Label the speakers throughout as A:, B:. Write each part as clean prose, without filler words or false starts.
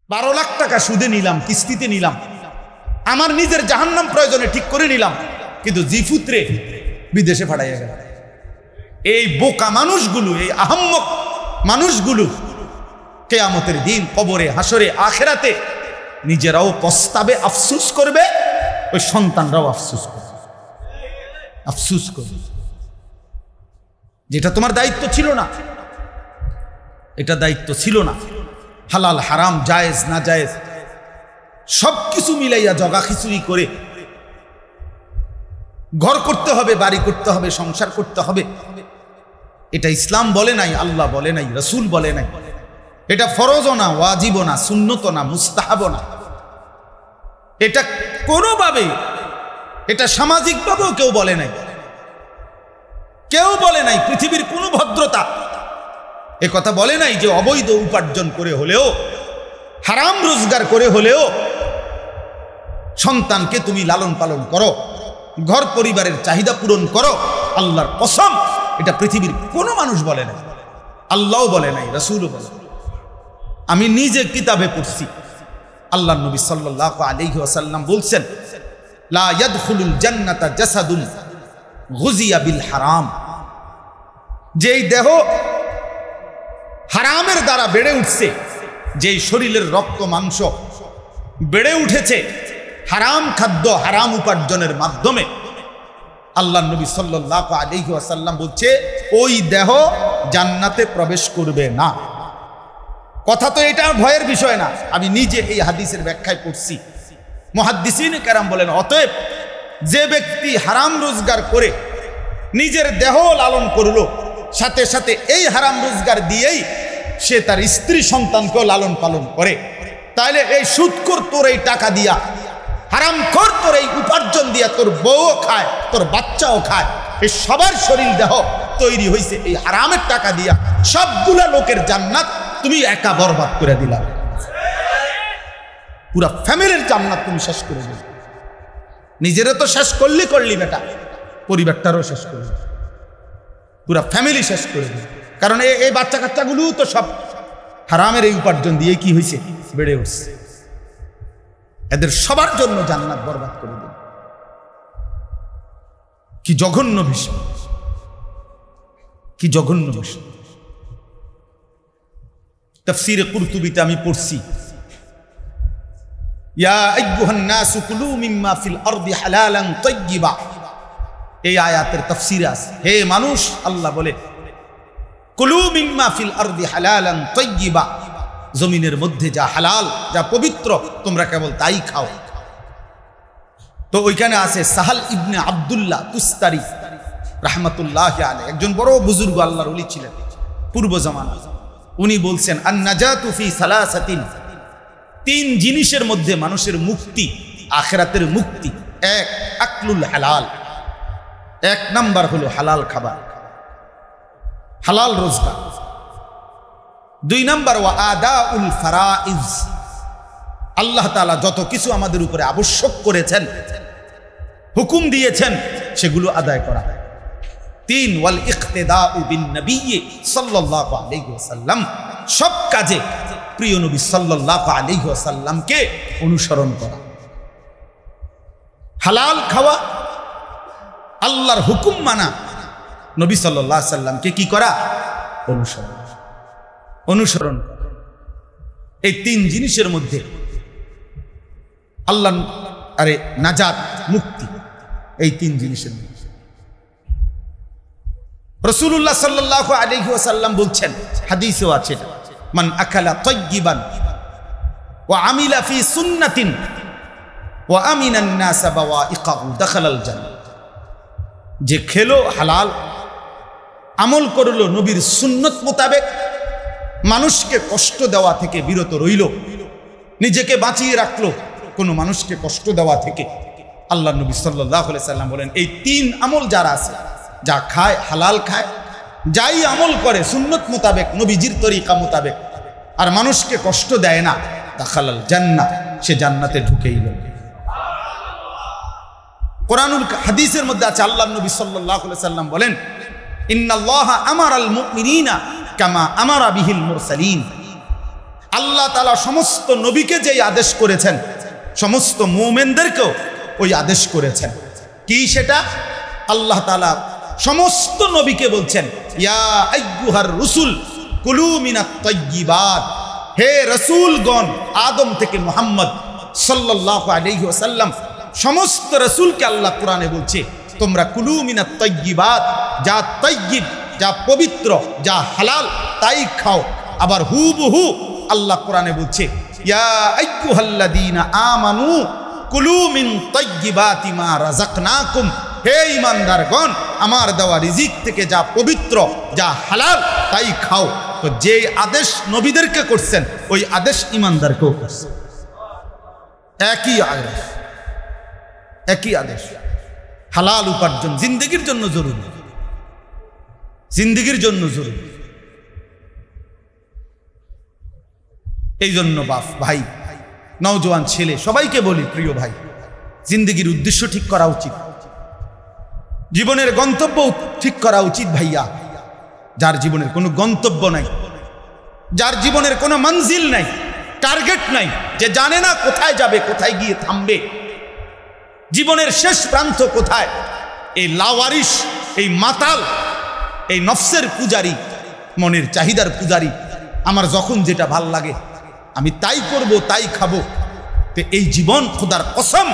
A: 12 লাখ টাকা সুদে নিলাম, কিস্তিতে নিলাম, আমার নিজের জাহান্নাম প্রয়োজনে ঠিক করে নিলাম, কিন্তু জিফুত্রে বিদেশে পাঠাইয়া গেল। এই বোকা মানুষগুলো, এই আহাম্মক মানুষগুলো কিয়ামতের দিন কবরে, হাসরে, আখিরাতে নিজেরাও পস্তাবে, আফসোস করবে, ওই সন্তানরাও আফসোস করবে, আফসোস করবে। যেটা তোমার দায়িত্ব ছিল না, এটা দায়িত্ব ছিল না। হালাল হারাম, জায়েজ না জায়েজ সবকিছু মিলাইয়া জগা খিচুড়ি করে ঘর করতে হবে, বাড়ি করতে হবে, সংসার করতে হবে, এটা ইসলাম বলে নাই, আল্লাহ বলে নাই, রাসূল বলে নাই। এটা ফরজও না, ওয়াজিবও না, সুন্নতও না, মুস্তাহাবও না। এটা কোনোভাবে, এটা সামাজিকভাবেও কেউ বলে নাই, কেউ বলে নাই। পৃথিবীর কোনো ভদ্রতা এ কথা বলে নাই যে অবৈধ উপার্জন করে হলেও, হারাম রোজগার করে হলেও সন্তানকে তুমি লালন পালন করো, ঘর পরিবারের চাহিদা পূরণ করো। আল্লাহর কসম, এটা পৃথিবীর কোনো মানুষ বলে নাই, আল্লাহও বলে নাই, রাসূলও বলে নাই। আমি নিজে কিতাবে পড়ছি, আল্লাহর নবী সাল্লাল্লাহু আলাইহি ওয়াসাল্লাম বলছেন, লা ইয়াদখুলুল জান্নাতা জাসাদুন গুযিয়া বিল হারাম। যেই দেহ হারামের দ্বারা বেড়ে উঠছে, যেই শরীরের রক্ত মাংস বেড়ে উঠেছে হারাম খাদ্য, হারাম উপার্জনের মাধ্যমে, আল্লাহর নবী সাল্লাল্লাহু আলাইহি ওয়াসাল্লাম বলছে ওই দেহ জান্নাতে প্রবেশ করবে না। কথা তো এটা ভয়ের বিষয় না, আমি নিজে এই হাদিসের ব্যাখ্যায় পড়ছি। মুহাদ্দিসিন কেরাম বলেন, অতএব যে ব্যক্তি হারাম রোজগার করে নিজের দেহ লালন করলো, সাথে সাথে এই হারাম রোজগার দিয়েই সে তার স্ত্রী সন্তানকেও লালন পালন করে, তাহলে এই সুদখোর তোর এই টাকা দিয়া, হারামখোর তোর এই উপার্জন দিয়া তোর বউও খায়, তোর বাচ্চাও খায়, এই সবার শরীর দেহ তৈরি হয়েছে এই হারামের টাকা দিয়া। সবগুলা লোকের জান্নাত তুমি একা বরবাদ করে দিলা, পুরা ফ্যামিলির জান্নাত তুমি শেষ করে দিলে। নিজেরা তো শেষ করলি বেটা, পরিবারটারও শেষ করলি, পুরা ফ্যামিলি শেষ করে দিল। কারণ এই বাচ্চা কাচ্চাগুলো তো সব হারামের এই উপার্জন দিয়ে কি হয়েছে, বেড়ে উঠছে। এদের সবার জন্য জান্নাত বরবাদ করে দিল। কি জঘন্য বিষয়, কি জঘন্য বিষয়। তাফসীরে কুরতুবীতে আমি পড়ছি, ইয়া আইয়ুহান নাসু কুলু মিম্মা ফিল আরদি হালালান তাইয়্যিবা। এই আয়াতের তাফসীরে আছে, হে মানুষ, আল্লাহ বলে কুলু মিম্মা ফিল আরদি হালালান তাইয়্যিবা, জমিনের মধ্যে যা হালাল, যা পবিত্র, তোমরা কেবল তাই খাও। তো ওইখানে আছে সাহাল ইবনে আব্দুল্লাহ তুস্তারি রাহমাতুল্লাহি আলাইহি, একজন বড় বুজুর্গ আল্লাহর ওলি ছিলেন পূর্ব জামানা। উনি বলছেন, আন নাজাতু ফি সালাসাতিন, তিন জিনিসের মধ্যে মানুষের মুক্তি, আখিরাতের মুক্তি। এক, আকলুল হালাল, এক নাম্বার হলো হালাল খাবার, হালাল রোজগার। দুই নাম্বার ওয়া আদাউল ফারাইজ, আল্লাহ তাআলা যত কিছু আমাদের উপরে আবশ্যক করেছেন, হুকুম দিয়েছেন, সেগুলো আদায় করা। তিন, ওয়াল ইক্তেদাউ বিন নবী সাল্লাল্লাহু আলাইহি ওয়াসাল্লাম, সব কাজে প্রিয় নবী সাল্লাল্লাহু আলাইহি ওয়াসাল্লামকে অনুসরণ করা। হালাল খাওয়া, আল্লাহর হুকুম মানা, নবী সাল্লাল্লাহু আলাইহি ওয়াসাল্লামকে কি করা, অনুসরণ করা। এই তিন জিনিসের মধ্যে আল্লাহ নাজাত, মুক্তি, এই তিন জিনিসের মধ্যে। রাসূলুল্লাহ সাল্লাল্লাহু আলাইহি ওয়াসাল্লাম বলছেন, হাদিসেও আছে, মান আকালা তাইয়্যিবান ওয়া আমিলা ফি সুন্নাতিন ওয়া আমিনান নাস বাওয়াইকাহু দাখালাল জান্নাহ। যে খেলো হালাল, আমল করলো নবীর সুন্নত মোতাবেক, মানুষকে কষ্ট দেওয়া থেকে বিরত রইল, নিজেকে বাঁচিয়ে রাখলো কোনো মানুষকে কষ্ট দেওয়া থেকে। আল্লাহ নবী সাল্লাল্লাহু আলাইহি ওয়াসাল্লাম বলেন, এই তিন আমল যারা আছে, যা খায় হালাল খায়, যাই আমল করে সুন্নত মোতাবেক, নবীজির তরিকা মোতাবেক, আর মানুষকে কষ্ট দেয় না, দাখালাল জান্নাহ, সে জান্নাতে ঢুকেইল। কোরআনুল হাদিসের মধ্যে আছে, আল্লাহ নবী সাল্লাল্লাহু আলাইহি ওয়াসাল্লাম বলেন, ইন্নাল্লাহা আমারাল মুমিনিনা কামা আমারা বিহিল মুরসালিন। আল্লাহ তাআলা সমস্ত নবীকে যেই আদেশ করেছেন সমস্ত মুমিনদেরকেও ওই আদেশ করেছেন। কি সেটা? আল্লাহ তাআলা সমস্ত নবীকে বলছেন, ইয়া আইয়ুহার রুসুল কুলু মিনাত তাইয়্যিবাত, হে রাসূলগণ, আদম থেকে মুহাম্মদ সাল্লাল্লাহু আলাইহি ওয়াসাল্লাম সমস্ত রাসূলকে আল্লাহ কোরআনে বলছে, তোমরা কুলু মিনাত তাইয়্যিবাত, যা তাইয়্যিব, যা পবিত্র, যা হালাল তাই খাও। আবার হুবহু আল্লাহ কোরআনে বলছে, ইয়া আইয়ুহাল্লাযীনা আমানু কুলু মিন তাইয়্যিবাতি মা রাযাকনাকুম, হে ঈমানদারগণ, আমার দেওয়া রিজিক থেকে যা পবিত্র, যা হালাল তাই খাও। তো যে আদেশ নবীদেরকে করছেন ওই আদেশ ঈমানদারকেও করছেন। একই আদেশ, একই আদেশ। হালাল উপার্জন জিন্দেগির জন্য জরুরি, জিন্দেগির জন্য জরুরি। এই জন্য বাপ, ভাই, নওজোয়ান ছেলে সবাইকে বলি, প্রিয় ভাই, জিন্দেগির উদ্দেশ্য ঠিক করা উচিত, জীবনের গন্তব্য ঠিক করা উচিত। ভাইয়া, যার জীবনের কোনো গন্তব্য নাই, যার জীবনের কোনো মঞ্জিল নাই, টার্গেট নাই, যে জানে না কোথায় যাবে, কোথায় গিয়ে থামবে, জীবনের শেষ প্রান্ত কোথায়, এই লাওয়ারিশ, এই মাতাল, এই নফসের পূজারি, মনের চাহিদার পূজারি, আমার যখন যেটা ভাল লাগে আমি তাই করব, তাই খাবো। তো এই জীবন খোদার কসম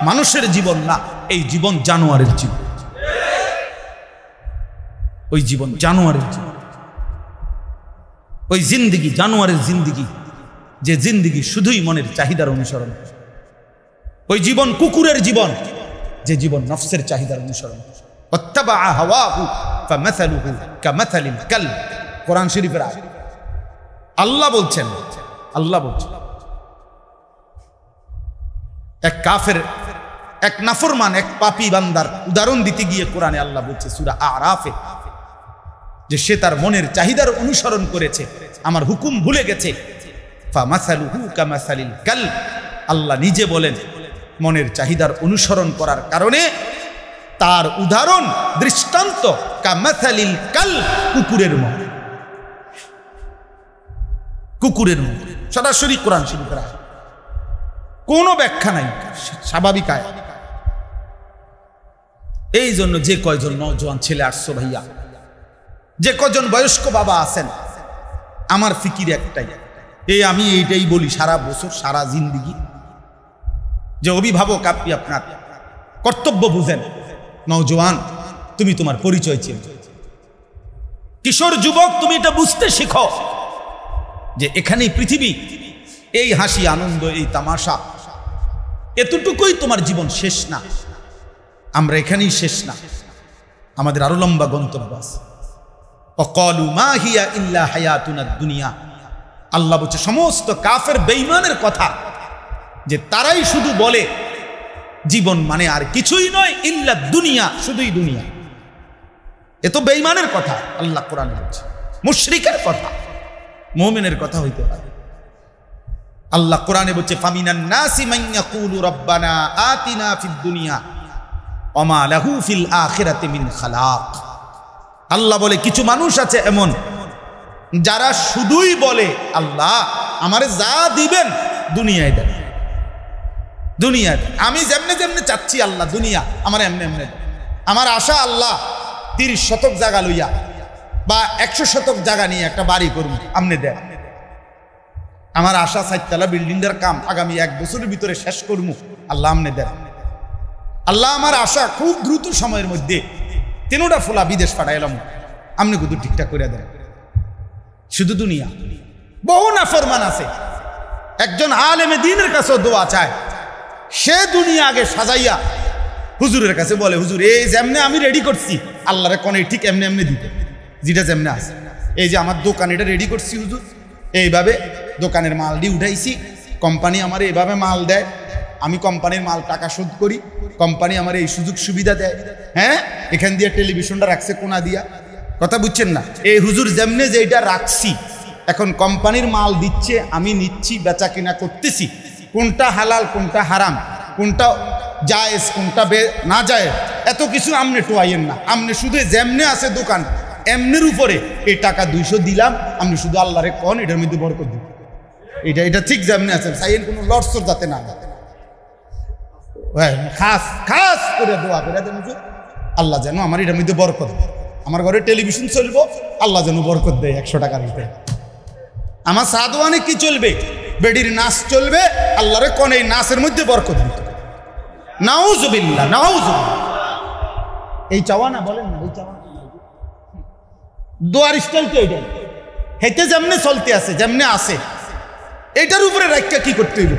A: মানুষের জীবন না, এই জীবন জানোয়ারের জীবন। ওই জীবন জানোয়ারের জীবন, ওই জিন্দিগি জানোয়ারের জিন্দিগি, যে জিন্দিগি শুধুই মনের চাহিদার অনুসরণ। ওই জীবন কুকুরের জীবন, যে জীবন নফসের চাহিদার অনুসরণ। ওয়াত্তাবা হাওয়াহু ফামাসালুহু কামাসালিল কালব, কোরআন শরীফের আয়াত। আল্লাহ বলছেন, আল্লাহ বলছেন, এক কাফের, এক নাফরমান, এক পাপী বান্দার উদাহরণ দিতে গিয়ে কোরআনে আল্লাহ বলছে সূরা আরাফে, যে সে তার মনের চাহিদার অনুসরণ করেছে, আমার হুকুম ভুলে গেছে। ফামাসালুহু কামাসালিল কালব, আল্লাহ নিজে বলেন মনের চাহিদার অনুসরণ করার কারণে তার উদাহরণ, দৃষ্টান্ত কামাসালিল কালব, কুকুরের মতো। কুকুরের মতো, সরাসরি কোরআন শরীফের আয়াত, কোনো ব্যাখ্যা নাই, স্বাভাবিক আয়াত। এই জন্য যে কয়জন নওজোয়ান ছেলে আসছো ভাইয়া, যে কজন বয়স্ক বাবা আছেন, আমার ফিকির একটাই, আমি এইটাই বলি সারা বছর, সারা জিন্দিগি, যে অভিভাবক আপনি আপনার কর্তব্য বুঝেন। নওজোয়ান, তুমি তোমার পরিচয় চেন। কিশোর যুবক, তুমি এটা বুঝতে শিখো যে এখানেই পৃথিবী, এই হাসি আনন্দ, এই তামাশা, এতটুকুই তোমার জীবন, শেষ না। আমরা এখানেই শেষ না, আমাদের আরো লম্বা গন্তব্য আছে। ওয়াকালু মা হিয়া ইল্লা হায়াতুনাদ দুনিয়া, আল্লাহ বলছে সমস্ত কাফের বেঈমানের কথা, যে তারাই শুধু বলে জীবন মানে আর কিছুই নয়, ইল্লা দুনিয়া, শুধুই দুনিয়া। এ তো বেঈমানের কথা, আল্লাহ কোরআনে বলছে, মুশরিকের কথা, মুমিনের কথা হইতে পারে। আল্লাহ কোরআনে বলছে ফামিনান নাসি মান ইয়াকুলু রাব্বানা আতিনা ফিদ দুনিয়া ওয়া মা লাহু ফিল আখিরাতি মিন খালাক। আল্লাহ বলে কিছু মানুষ আছে এমন, যারা শুধুই বলে আল্লাহ আমারে যা দিবেন দুনিয়ায় দেন, দুনিয়ায় আমি যেমনে যেমনে চাচ্ছি আল্লাহ দুনিয়া আমার এমনি এমনি দেন। আমার আশা আল্লাহ 30 শতক জায়গা লইয়া বা 100 শতক জায়গা নিয়ে একটা বাড়ি করবো, আমনে দেন। আমার আশা 4 তলা বিল্ডিংটার কাম আগামী 1 বছরের ভিতরে শেষ করবো, আল্লাহ আমনে দেন। আল্লাহ আমার আশা খুব দ্রুত সময়ের মধ্যে 3টা ফোলা বিদেশ পাঠাইলাম, আমনে কিন্তু ঠিকঠাক করে দেন। শুধু দুনিয়া। বহু নাফরমান আছে, একজন আলেমে দ্বীনের কাছেও দোয়া চায়, সে দুনিয়া আগে সাজাইয়া হুজুরের কাছে বলে, হুজুর এই যেমনে আমি রেডি করছি আল্লাহরে কোনে ঠিক এমনি এমনি দিতে, যেটা যেমনে আছে। এই যে আমার দোকান এটা রেডি করছি হুজুর, এইভাবে দোকানের মাল দিয়ে উঠাইছি, কোম্পানি আমার এইভাবে মাল দেয়, আমি কোম্পানির মাল টাকা শোধ করি, কোম্পানি আমার এই সুযোগ সুবিধা দেয়। হ্যাঁ, এখান দিয়ে টেলিভিশনটা রাখছে কোনা দিয়া, কথা বুঝছেন না? এই হুজুর যেমনে যে এটা রাখছি, এখন কোম্পানির মাল দিচ্ছে, আমি নিচ্ছি, বেচা কিনা করতেছি, কোনটা হালাল কোনটা হারাম, কোনটা জায়েজ কোনটা না জায়েজ, এত কিছু আমনে টোয়াইয়েন না। আমনে শুধু যেমনে আছে দোকান এমনের উপরে এই টাকা 200 দিলাম, আপনি শুধু আল্লাহরে কন এটার মধ্যে বরকত দিন। এটা ঠিক যেমনি আছে সাইয়ের কোনো লড়সর যাতে না খাস খাস করে দোয়া করে দেন আল্লাহ যেন আমার এটার মধ্যে বরকত, আমার ঘরে টেলিভিশন চলবো, আল্লাহ যেন বরকত দেয় 100 টাকার মধ্যে। আমার সাদওয়ানে কি চলবে, বেডির নাচ চলবে, আল্লাহরে কোন এই নাচের মধ্যে বরকত দিত। নাউজুবিল্লাহ নাউজুবিল্লাহ। এই চাওয়া না বলেন না, এই চাওয়া দোয়ার স্টাইল তো এইটাই, হেঁটে যেমনে চলতে আছে যেমনে আছে এইটার উপরে রাখা কি করতে হইব,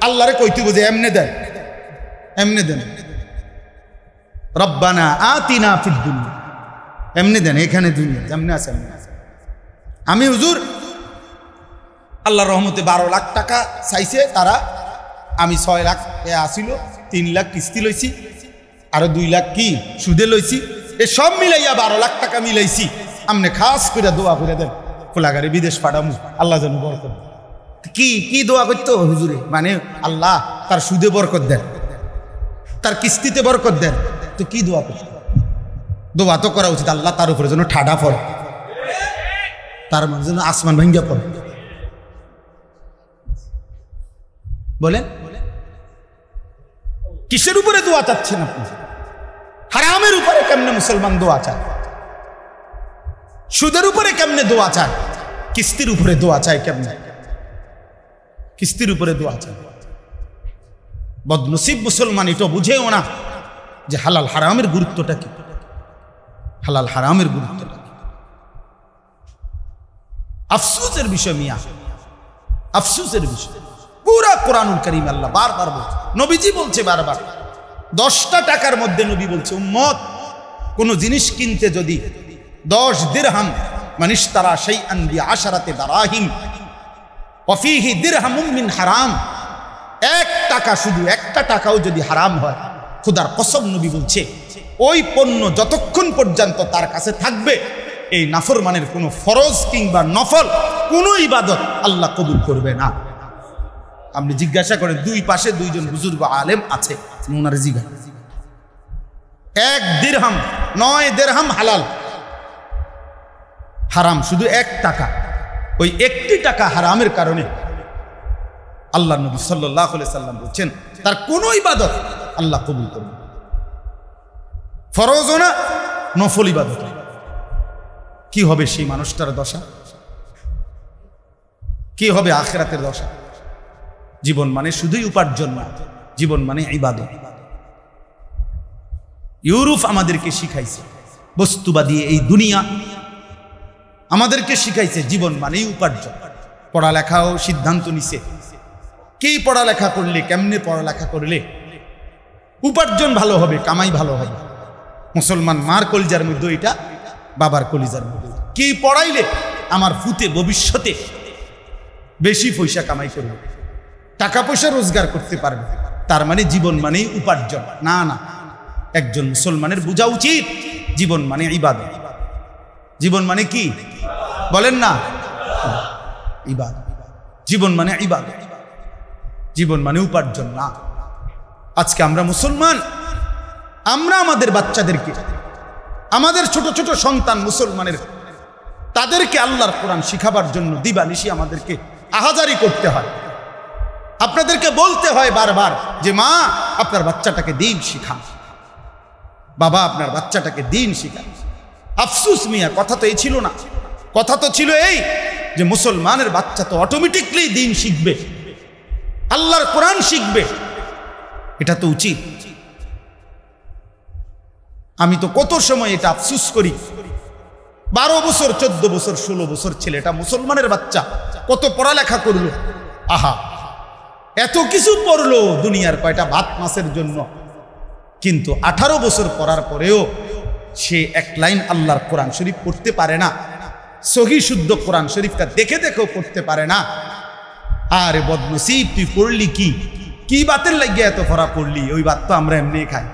A: আল্লাহরে কইতে বুঝে এমনে দেন এমনে দেন, রব্বানা আতিনা ফিদ দুনিয়া এমনি দেন, এখানে দুনিয়া যেমনি আছে এমনি আছে। আমি হুজুর আল্লাহর রহমতে 12 লাখ টাকা চাইছে তারা, আমি 6 লাখ আসিল, 3 লাখ কিস্তি লইছি, আরো 2 লাখ কি সুদে লইছি, এ সব মিলাইয়া 12 লাখ টাকা মিলাইছি। আমনে খাস করে দোয়া করে দেন খোলাগারে বিদেশ পাঠামু, আল্লাহ যেন বরকত। কি কি দোয়া করতো হুজুরে, মানে আল্লাহ তার সুদে বরকত দেন, তার কিস্তিতে বরকত দেন। তো কি দোয়া করতো? দোয়া তো করা উচিত আল্লাহ তার উপরে যেন ঠাডা পড়ে, তার মানে যেন আসমান ভাঙ্গা পড়ে। বলেন কিসের উপরে দোয়া চাচ্ছেন আপনি? হারামের উপরে কেমনে মুসলমান দোয়া চায়, সুদের উপরে কেমনে দোয়া চায়, কিস্তির উপরে দোয়া চায় কেমনে, কিস্তির উপরে দোয়া চায়। বদনসিব মুসলমান এটা বুঝেও না যে হালাল হারামের গুরুত্বটা কি, হালাল হারামের গুরুত্বটা কি। আফসোসের বিষয় মিয়া, আফসোসের বিষয়। পুরা কোরআনুল কারীম আল্লাহ বারবার বলছে, নবীজি বলছে বারবার, 10টা টাকার মধ্যে নবী বলছে উম্মত কোন জিনিস কিনতে যদি 10 দিরহাম মানিশতারা শাইআন বিআশারাতি দারাহিম ওয়া ফীহি দিরহামুম মিন হারাম, 1 টাকা শুধু 1টা টাকাও যদি হারাম হয়, খোদার কসম নবী বলছে ওই পণ্য যতক্ষণ পর্যন্ত তার কাছে থাকবে এই নাফরমানের কোনো ফরজ কিংবা নফল কোনো ইবাদত আল্লাহ কবুল করবে না। আপনি জিজ্ঞাসা করেন, 2 পাশে 2 জন বুজুর্গ আলেম আছে, ওনার জিজ্ঞাসা 1 দিরহাম 9 দিরহাম হালাল, হারাম শুধু 1 টাকা, ওই 1টি টাকা হারামের কারণে আল্লাহ নবী সাল্লাল্লাহু আলাইহি সাল্লাম বলছেন তার কোনো ইবাদত আল্লাহ কবুল করবে, ফরজও না নফল ইবাদত। কি হবে সেই মানুষটার দশা, কি হবে আখিরাতের দশা? জীবন মানে শুধুই উপার্জন না, জীবন মানে ইবাদত। ইউরোপ আমাদেরকে শিখাইছে, বস্তুবাদী এই দুনিয়া আমাদেরকে শিখাইছে জীবন মানেই উপার্জন। পড়ালেখাও সিদ্ধান্ত নিছে কি পড়ালেখা করলে, কেমনে পড়ালেখা করলে উপার্জন ভালো হবে, কামাই ভালো হবে। মুসলমান মার কলিজার মধ্যে এটা, বাবার কলিজার মধ্যে কি পড়াইলে আমার ফুতে ভবিষ্যতে বেশি পয়সা কামাই করবে, টাকা পয়সা রোজগার করতে পারবে, তার মানে জীবন মানেই উপার্জন। না না, একজন মুসলমানের বোঝা উচিত জীবন মানে ইবাদত। জীবন মানে কি বলেন না? ইবাদত। জীবন মানে ইবাদত, জীবন মানে উপার্জন না। আজকে আমরা মুসলমান, আমরা আমাদের বাচ্চাদেরকে, আমাদের ছোট ছোট সন্তান মুসলমানের, তাদেরকে আল্লাহর কোরআন শিখাবার জন্য দিবানিশি আমাদেরকে আহাজারি করতে হয়। আপনাদেরকে বলতে হয় বারবার যে মা আপনার বাচ্চাটাকে দিন শিখান, বাবা আপনার বাচ্চাটাকে দিন শিখান। আফসুস মিয়া, কথা তো এই ছিল না, কথা তো ছিল এই যে মুসলমানের বাচ্চা তো অটোমেটিকলি দিন শিখবে, আল্লাহর কোরআন শিখবে, এটা তো উচিত। আমি তো কত সময় এটা আফসুস করি, 12 বছর 14 বছর 16 বছর ছেলেটা মুসলমানের বাচ্চা কত পড়ালেখা করলো, আহা এত কিছু পড়লো দুনিয়ার কয়টা ভাত মাছের জন্য, কিন্তু 18 বছর পড়ার পরেও সে 1 লাইন আল্লাহর কোরআন শরীফ পড়তে পারে না, সহি শুদ্ধ কোরআন শরীফটা দেখে দেখেও পড়তে পারে না। আরে বদনসিব, তুই পড়লি কি, কি বাতের লাগিয়ে এত পড়া পড়লি? ওই বাত তো আমরা এমনি খাই,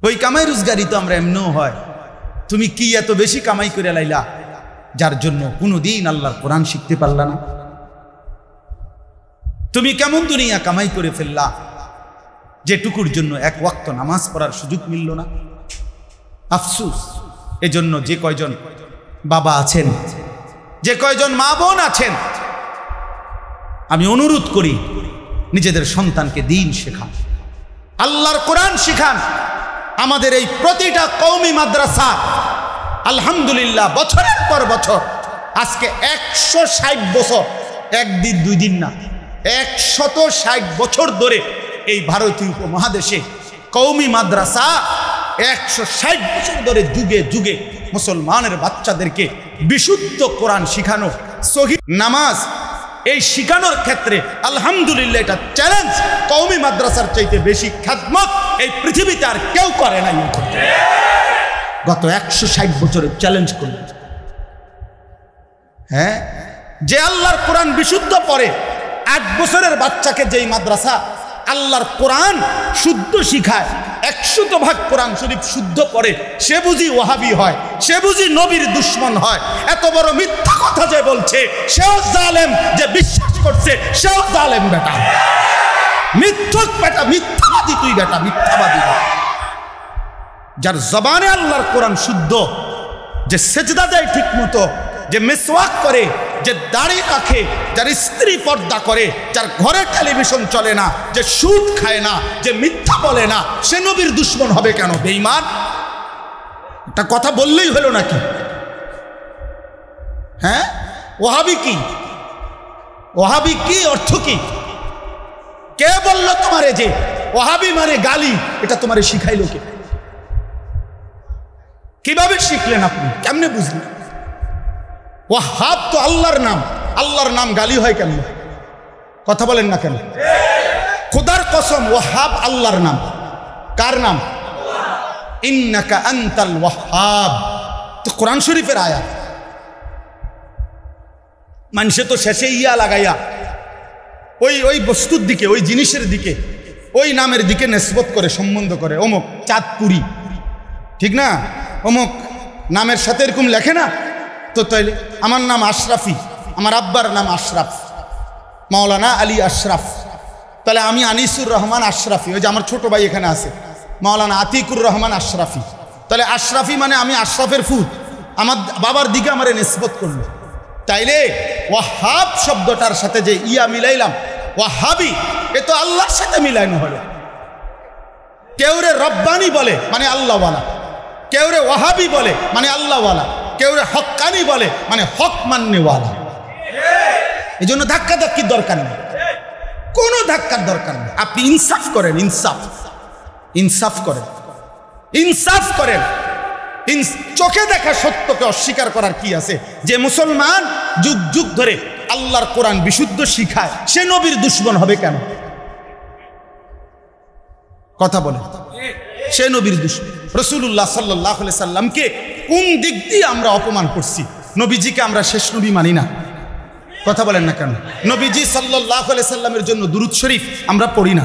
A: ওই কামাই রোজগারি তো আমরা এমনিও হয়। তুমি কি এত বেশি কামাই করে লাইলা যার জন্য কোনোদিন আল্লাহর কোরআন শিখতে পারলা না? তুমি কেমন দুনিয়া কামাই করে ফেললা যেটুকুর জন্য 1 ওয়াক্ত নামাজ পড়ার সুযোগ মিলল না? আফসোস। এজন্য যে কয়জন বাবা আছেন যে কয়জন মা বোন আছেন, আমি অনুরোধ করি নিজেদের সন্তানকে দিন শেখান, আল্লাহর কোরআন শিখান। আমাদের এই প্রতিটা কওমি মাদ্রাসা আলহামদুলিল্লাহ বছরের পর বছর, আজকে 160 বছর, একদিন দুই দিন না, 160 বছর ধরে এই ভারতীয় উপমহাদেশে কওমি মাদ্রাসা 160 বছর ধরে যুগে যুগে মুসলমানের বাচ্চাদেরকে বিশুদ্ধ কোরআন শিখানো, সহিহ নামাজ এই শিখানোর ক্ষেত্রে আলহামদুলিল্লাহ এটা চ্যালেঞ্জ। কওমি মাদ্রাসার চাইতে বেশি খেদমত এই পৃথিবীতে আর কেউ করে নাই। গত 160 বছরের চ্যালেঞ্জ করল। হ্যাঁ, যে আল্লাহর কোরআন বিশুদ্ধ পড়ে, 8 বছরের বাচ্চাকে যেই মাদ্রাসা আল্লাহর কোরআন শুদ্ধ শিখায়, 100% কোরআন শরীফ শুদ্ধ পড়ে, সে বুঝি ওয়াহাবি হয়, সে বুঝি নবীর দুশ্মন হয়? এত বড় মিথ্যা কথা যে বলছে, সেও জালেম, যে বিশ্বাস করছে সেও জালেম বেটা, মিথ্যক বেটা, মিথ্যাবাদী তুই বেটা, মিথ্যাবাদী। যার জবানে আল্লাহর কোরআন শুদ্ধ, যে সেজদা দেয় ঠিক মতো, যে মিসওয়াক করে, যে দাড়ি রাখে, যার স্ত্রী পর্দা করে, যার ঘরে টেলিভিশন চলে না, যে সুদ খায় না, যে মিথ্যা বলে না, সে নবীর দুশ্মন হবে কেন? বেঈমান। একটা কথা বললেই হলো নাকি? হ্যাঁ, ওয়াহাবি কি? ওয়াহাবি কি অর্থ কি? কে বলল তোমারে যে ওয়াহাবি মানে গালি? এটা তোমারে শিখাইলো কে? কিভাবে শিখলেন আপনি? কেমনে বুঝলেন? ওয়াহাব তো আল্লাহর নাম, আল্লাহর নাম গালি হয় কেন? কথা বলেন না কেন? খোদার কসম, ওয়াহাব আল্লাহর নাম। কার নাম? ইন্নাকা আনতাল ওয়াহাব, তো কোরআন শরীফের আয়াত। মানুষে তো শেষে ইয়া লাগাইয়া ওই বস্তুর দিকে, ওই জিনিসের দিকে, ওই নামের দিকে নিসবত করে, সম্বন্ধ করে। অমুক চাঁদপুরি, ঠিক না? অমুক নামের সাথে এরকম লেখে না তো? তাইলে আমার নাম আশরাফি, আমার আব্বার নাম আশরাফ, মাওলানা আলী আশরাফ, তাহলে আমি আনিসুর রহমান আশরাফি। ওই যে আমার ছোট ভাই এখানে আছে, মাওলানা আতিকুর রহমান আশরাফি। তাহলে আশরাফি মানে আমি আশরাফের ফুত, আমার বাবার দিকে আমার নিসবত করলো। তাইলে ওয়াহাব শব্দটার সাথে যে ইয়া মিলাইলাম, ওয়াহাবি, এ তো আল্লাহর সাথে মিলাইনো হলো। কেউ রে রব্বানি বলে মানে আল্লাহওয়ালা, কেউ রে ওয়াহাবি বলে মানে আল্লাহওয়ালা, কেউ রে হক্কানি বলে মানে হক মান্যওয়ালা। এই জন্য ধাক্কা ধাক্কির দরকার নেই, কোনো ধাক্কার দরকার নেই। আপনি ইনসাফ করেন, ইনসাফ, ইনসাফ করেন, ইনসাফ করেন। চোখে দেখা সত্যকে অস্বীকার করার কি আছে? যে মুসলমান যুগ যুগ ধরে আল্লাহর কোরআন বিশুদ্ধ শিখায়, সে নবীর দুশ্মন হবে কেন? কথা বলে, সে নবীর দুশ্মন। রাসূলুল্লাহ সাল্লাল্লাহু আলাইহি সাল্লামকে কোন দিক দিয়ে আমরা অপমান করছি? নবীজিকে আমরা শেষ নবী মানি না। কথা বলেন না কেন? নবীজি সাল্লাল্লাহু আলাইহি সাল্লামের জন্য দুরূদ শরীফ আমরা পড়ি না।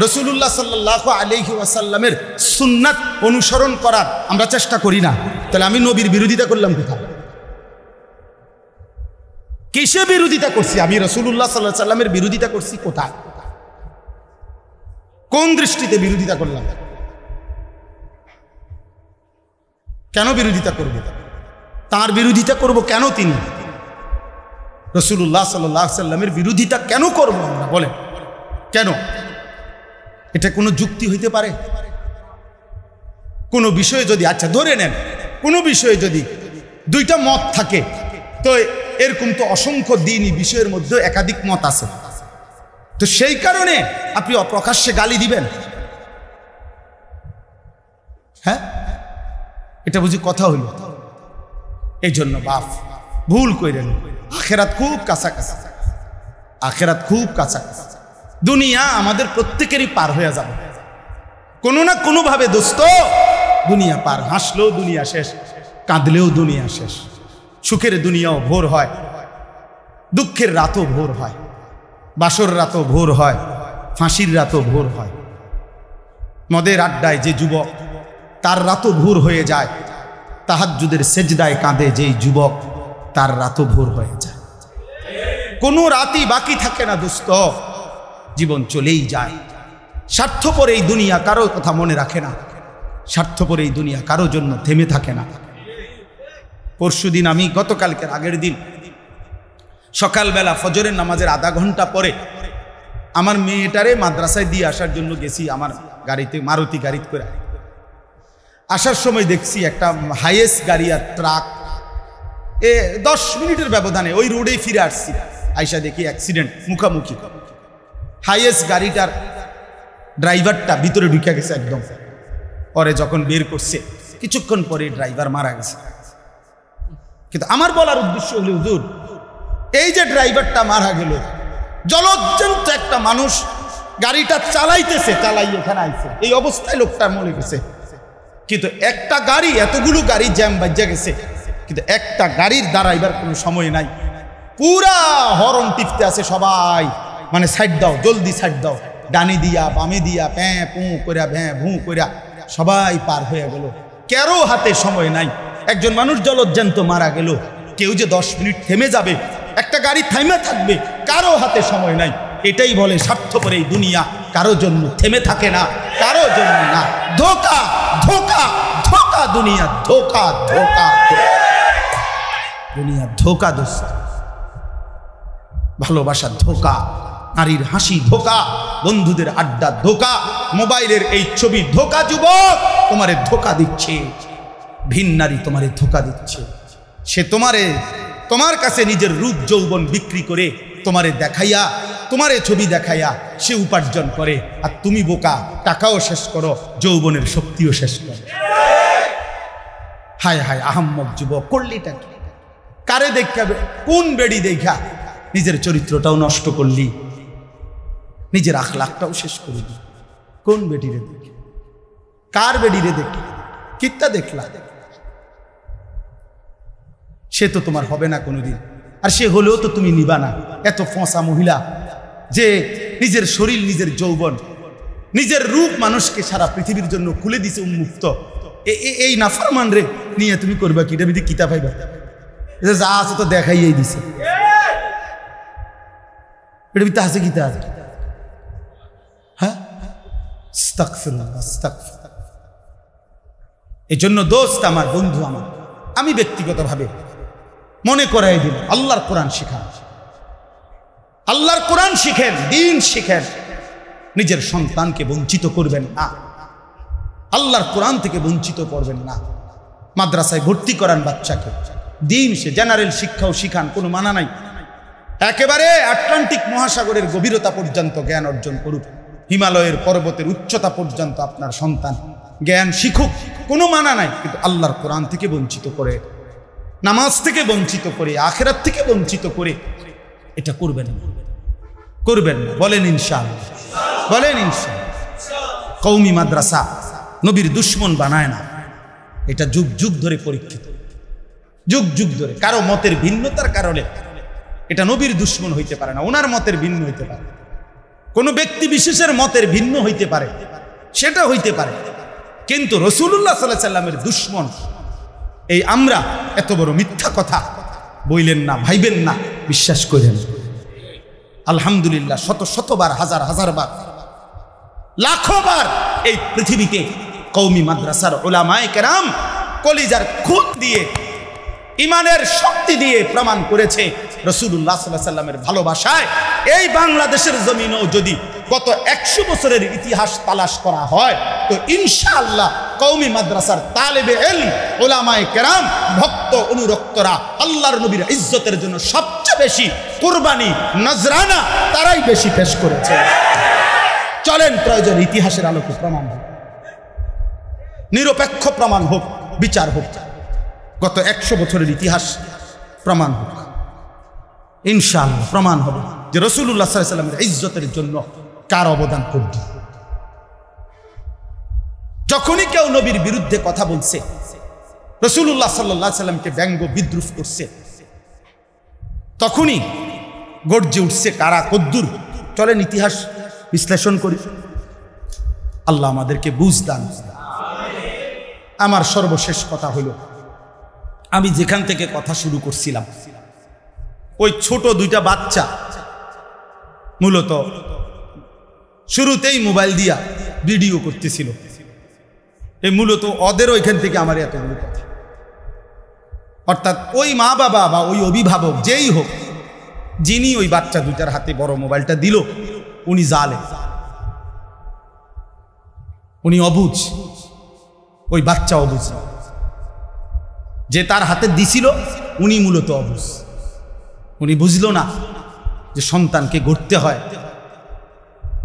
A: রাসূলুল্লাহ সাল্লাল্লাহু আলাইহি ওয়াসাল্লামের সুন্নাত অনুসরণ করার আমরা চেষ্টা করি না। তাহলে আমি নবীর বিরোধিতা করলাম কোথায়? কিসে বিরোধিতা করছি? আমি রাসূলুল্লাহ সাল্লাল্লাহু আলাইহি সাল্লামের বিরোধিতা করছি কোথায়? কোন দৃষ্টিতে বিরোধিতা করলাম? কেন বিরোধিতা করব? তার বিরোধিতা করব কেন? তিনি রাসূলুল্লাহ সাল্লাল্লাহু আলাইহি সাল্লামের বিরোধিতা কেন করব আমরা? বলেন কেন? এটা কোনো যুক্তি হইতে পারে? কোনো বিষয়ে যদি, আচ্ছা ধরে নেন, কোনো বিষয়ে যদি দুইটা মত থাকে, তো এরকম তো অসংখ্য দিনই বিষয়ের মধ্যে একাধিক মত আছে, তো সেই কারণে আপনি অপ্রকাশ্যে গালি দিবেন? হ্যাঁ, এটা বুঝি কথা হইল? এই জন্য বাপ ভুল কইরেন, আখেরাত খুব কাছাকাছি, আখেরাত খুব কাছাকাছি। দুনিয়া আমাদের প্রত্যেকেরই পার হয়ে যাবে কোনো না কোনোভাবে। দোস্ত, দুনিয়া পার, হাসলেও দুনিয়া শেষ, কাঁদলেও দুনিয়া শেষ। সুখের দুনিয়াও ভোর হয়, দুঃখের রাতও ভোর হয়, বাসর রাতও ভোর হয়, ফাঁসির রাতও ভোর হয়। মদের আড্ডায় যে যুবক, তার রাতও ভোর হয়ে যায়। তাহাজ্জুদের সেজদায় কাঁদে যেই যুবক, তার রাতও ভোর হয়ে যায়। কোনো রাতই বাকি থাকে না দোস্ত, জীবন চলেই যায়। স্বার্থপর এই দুনিয়া কারো কথা মনে রাখে না, স্বার্থপর এই দুনিয়া কারো জন্য থেমে থাকে না। পরশুদিন আমি গতকালকের আগের দিন সকালবেলা ফজরের নামাজের আধা ঘন্টা পরে আমার মেয়েটারে মাদ্রাসায় দিয়ে আসার জন্য গেছি আমার গাড়িতে, মারুতি গাড়িতে করে। আসার সময় দেখছি একটা হাইয়েস্ট গাড়ি আর ট্রাক 10 মিনিটের ব্যবধানে ওই রোডেই ফিরে আসছি, আইসা দেখি অ্যাক্সিডেন্ট, মুখামুখি। হাইয়েস্ট গাড়িটার ড্রাইভারটা ভিতরে ঢুকে গেছে একদম। পরে যখন বের করছে কিছুক্ষণ পরে ড্রাইভার মারা গেছে। কিন্তু আমার বলার উদ্দেশ্য হলো হুজুর, এই যে ড্রাইভারটা মারা গেল, জলজ্জন্ত একটা মানুষ গাড়িটা চালাইতেছে, চালাই এখানে আইছে, এই অবস্থায় লোকটা মরে গেছে। কিন্তু একটা গাড়ি, এতগুলো গাড়ি জ্যাম বাজে গেছে, কিন্তু একটা গাড়ির দাঁড়াইবার কোনো সময় নাই। পুরা হর্ন টিপতে আছে সবাই, মানে সাইড দাও, জলদি সাইড দাও, ডানি দিয়া বামে দিয়া প্যাঁ পু কইরা ভ্যাঁ ভু কইরা সবাই পার হয়ে গেল। কারো হাতে সময় নাই। একজন মানুষ জলজ্জান্ত মারা গেল, কেউ যে 10 মিনিট থেমে যাবে, একটা গাড়ি থাইমা থাকবে, কারো হাতে সময় নাই। এটাই বলে স্বার্থপর এই দুনিয়া, কারো জন্য থেমে থাকে না, কারো জন্য না। ধোকা ধোকা ধোকা, দুনিয়া ধোকা ধোকা, দুনিয়া ধোকা। দোস্ত, ভালোবাসা ধোকা, নারীর হাসি ধোকা, বন্ধুদের আড্ডা ধোকা, মোবাইলের এই ছবি ধোকা। যুবক, তোমারে ধোকা দিচ্ছে, ভিন নারী তোমারে ধোকা দিচ্ছে। সে তোমার কাছে নিজের রূপ যৌবন বিক্রি করে তোমারে দেখাইয়া, তোমারে ছবি দেখাইয়া সে উপার্জন করে, আর তুমি বোকা, টাকাও শেষ করো, যৌবনের শক্তিও শেষ করো। হায় হায় আহাম্মক যুবক, করলিটা কি? কারে দেখাবে? কোন বেড়ি দেখা নিজের চরিত্রটাও নষ্ট করলি, নিজের আখলাকটাও শেষ করে দি। কোন বেটিরে দেখি? কার বেড়িরে দেখি? কিত্তা দেখলা? সে তো তোমার হবে না কোনোদিন, আর সে হলেও তো তুমি নিবা না। এত ফসা মহিলা যে নিজের শরীর, নিজের যৌবন, নিজের রূপ মানুষকে সারা পৃথিবীর জন্য খুলে দিছে উন্মুক্ত, এই নাফরমান রে নিয়ে তুমি করবা কি? এটা বিধি কিতা পাইবা? যা আছে তো দেখাইয়াই দিছে, এটা বিধি আছে কিতা আছে? হ্যাঁ, এই জন্য দোস্ত আমার, বন্ধু আমার, আমি ব্যক্তিগতভাবে মনে করাই দিল, আল্লাহর কোরআন শিখান, আল্লাহর কোরআন শিখেন, দিন শিখেন। নিজের সন্তানকে বঞ্চিত করবেন না, আল্লাহর কোরআন থেকে বঞ্চিত করবেন না। মাদ্রাসায় ভর্তি করান বাচ্চাকে, দিন সে জেনারেল শিক্ষাও শিখান, কোনো মানা নাই। একেবারে আটলান্টিক মহাসাগরের গভীরতা পর্যন্ত জ্ঞান অর্জন করুক, হিমালয়ের পর্বতের উচ্চতা পর্যন্ত আপনার সন্তান জ্ঞান শিখুক, কোনো মানা নাই। কিন্তু আল্লাহর কোরআন থেকে বঞ্চিত করে, নামাজ থেকে বঞ্চিত করে, আখিরাত থেকে বঞ্চিত করে এটা করবেন না, করবেন না। বলেন ইনশাআল্লাহ, বলেন ইনশাআল্লাহ। কওমি মাদ্রাসা নবীর দুশ্মন বানায় না, এটা যুগ যুগ ধরে পরীক্ষিত, যুগ যুগ ধরে। কারো মতের ভিন্নতার কারণে এটা নবীর দুশ্মন হইতে পারে না, ওনার মতের ভিন্ন হইতে পারে, কোনো ব্যক্তি বিশেষের মতের ভিন্ন হইতে পারে, সেটা হইতে পারে, কিন্তু রাসূলুল্লাহ সাল্লাল্লাহু আলাইহি সাল্লামের দুশ্মন এই আমরা এত বড় মিথ্যা কথা বইলেন না, ভাইবেন না, বিশ্বাস করেন। আলহামদুলিল্লাহ, শত শতবার, হাজার হাজার বার, লাখো বার এই পৃথিবীতে কওমি মাদ্রাসার উলামায়ে কেরাম কলিজার খুন দিয়ে, ইমানের শক্তি দিয়ে প্রমাণ করেছে রাসূলুল্লাহ সাল্লাল্লাহু আলাইহি সাল্লামের ভালোবাসায়। এই বাংলাদেশের জমিনেও যদি গত 100 বছরের ইতিহাস তালাশ করা হয়, তো ইনশাআল্লাহ কওমি মাদ্রাসার তালেবে ইলম, উলামায়ে কেরাম, ভক্ত অনুরক্তরা আল্লাহর নবীর ইজ্জতের জন্য সবচেয়ে বেশি কুরবানি, নজরানা তারাই বেশি পেশ করেছে। চলেন, প্রয়োজন ইতিহাসের আলোকে প্রমাণ হোক, নিরপেক্ষ প্রমাণ হোক, বিচার হোক, গত 100 বছরের ইতিহাস প্রমাণ হোক। ইনশাআল্লাহ প্রমাণ হবে যে রাসূলুল্লাহ সাল্লাল্লাহু আলাইহি ওয়াসাল্লামের ইজ্জতের জন্য কার অবদান করবে। যখনই কেউ নবীর বিরুদ্ধে কথা বলছে, রাসূলুল্লাহ সাল্লাল্লাহু আলাইহি ওয়াসাল্লামকে ব্যঙ্গ বিদ্রুপ করছে, তখনই গর্জে উঠছে কারা, কদ্দুর। চলেন ইতিহাস বিশ্লেষণ করি, আল্লাহ আমাদেরকে বুঝ দান। আমার সর্বশেষ কথা হলো, আমি যেখান থেকে কথা শুরু করছিলাম, ওই ছোট 2টা বাচ্চা মূলত শুরুতেই মোবাইল দিয়া ভিডিও করতেছিল, এই মূলত ওদের ওইখান থেকে আমার এতগুলো কথা। অর্থাৎ ওই মা বাবা বা ওই অভিভাবক যেই হোক, যিনি ওই বাচ্চা দুটার হাতে বড় মোবাইলটা দিল, উনি জালেম, উনি অবুঝ, ওই বাচ্চা অবুঝ। যে তার হাতে দিছিল উনি মূলত অবুঝ, উনি বুঝল না যে সন্তানকে গড়তে হয়।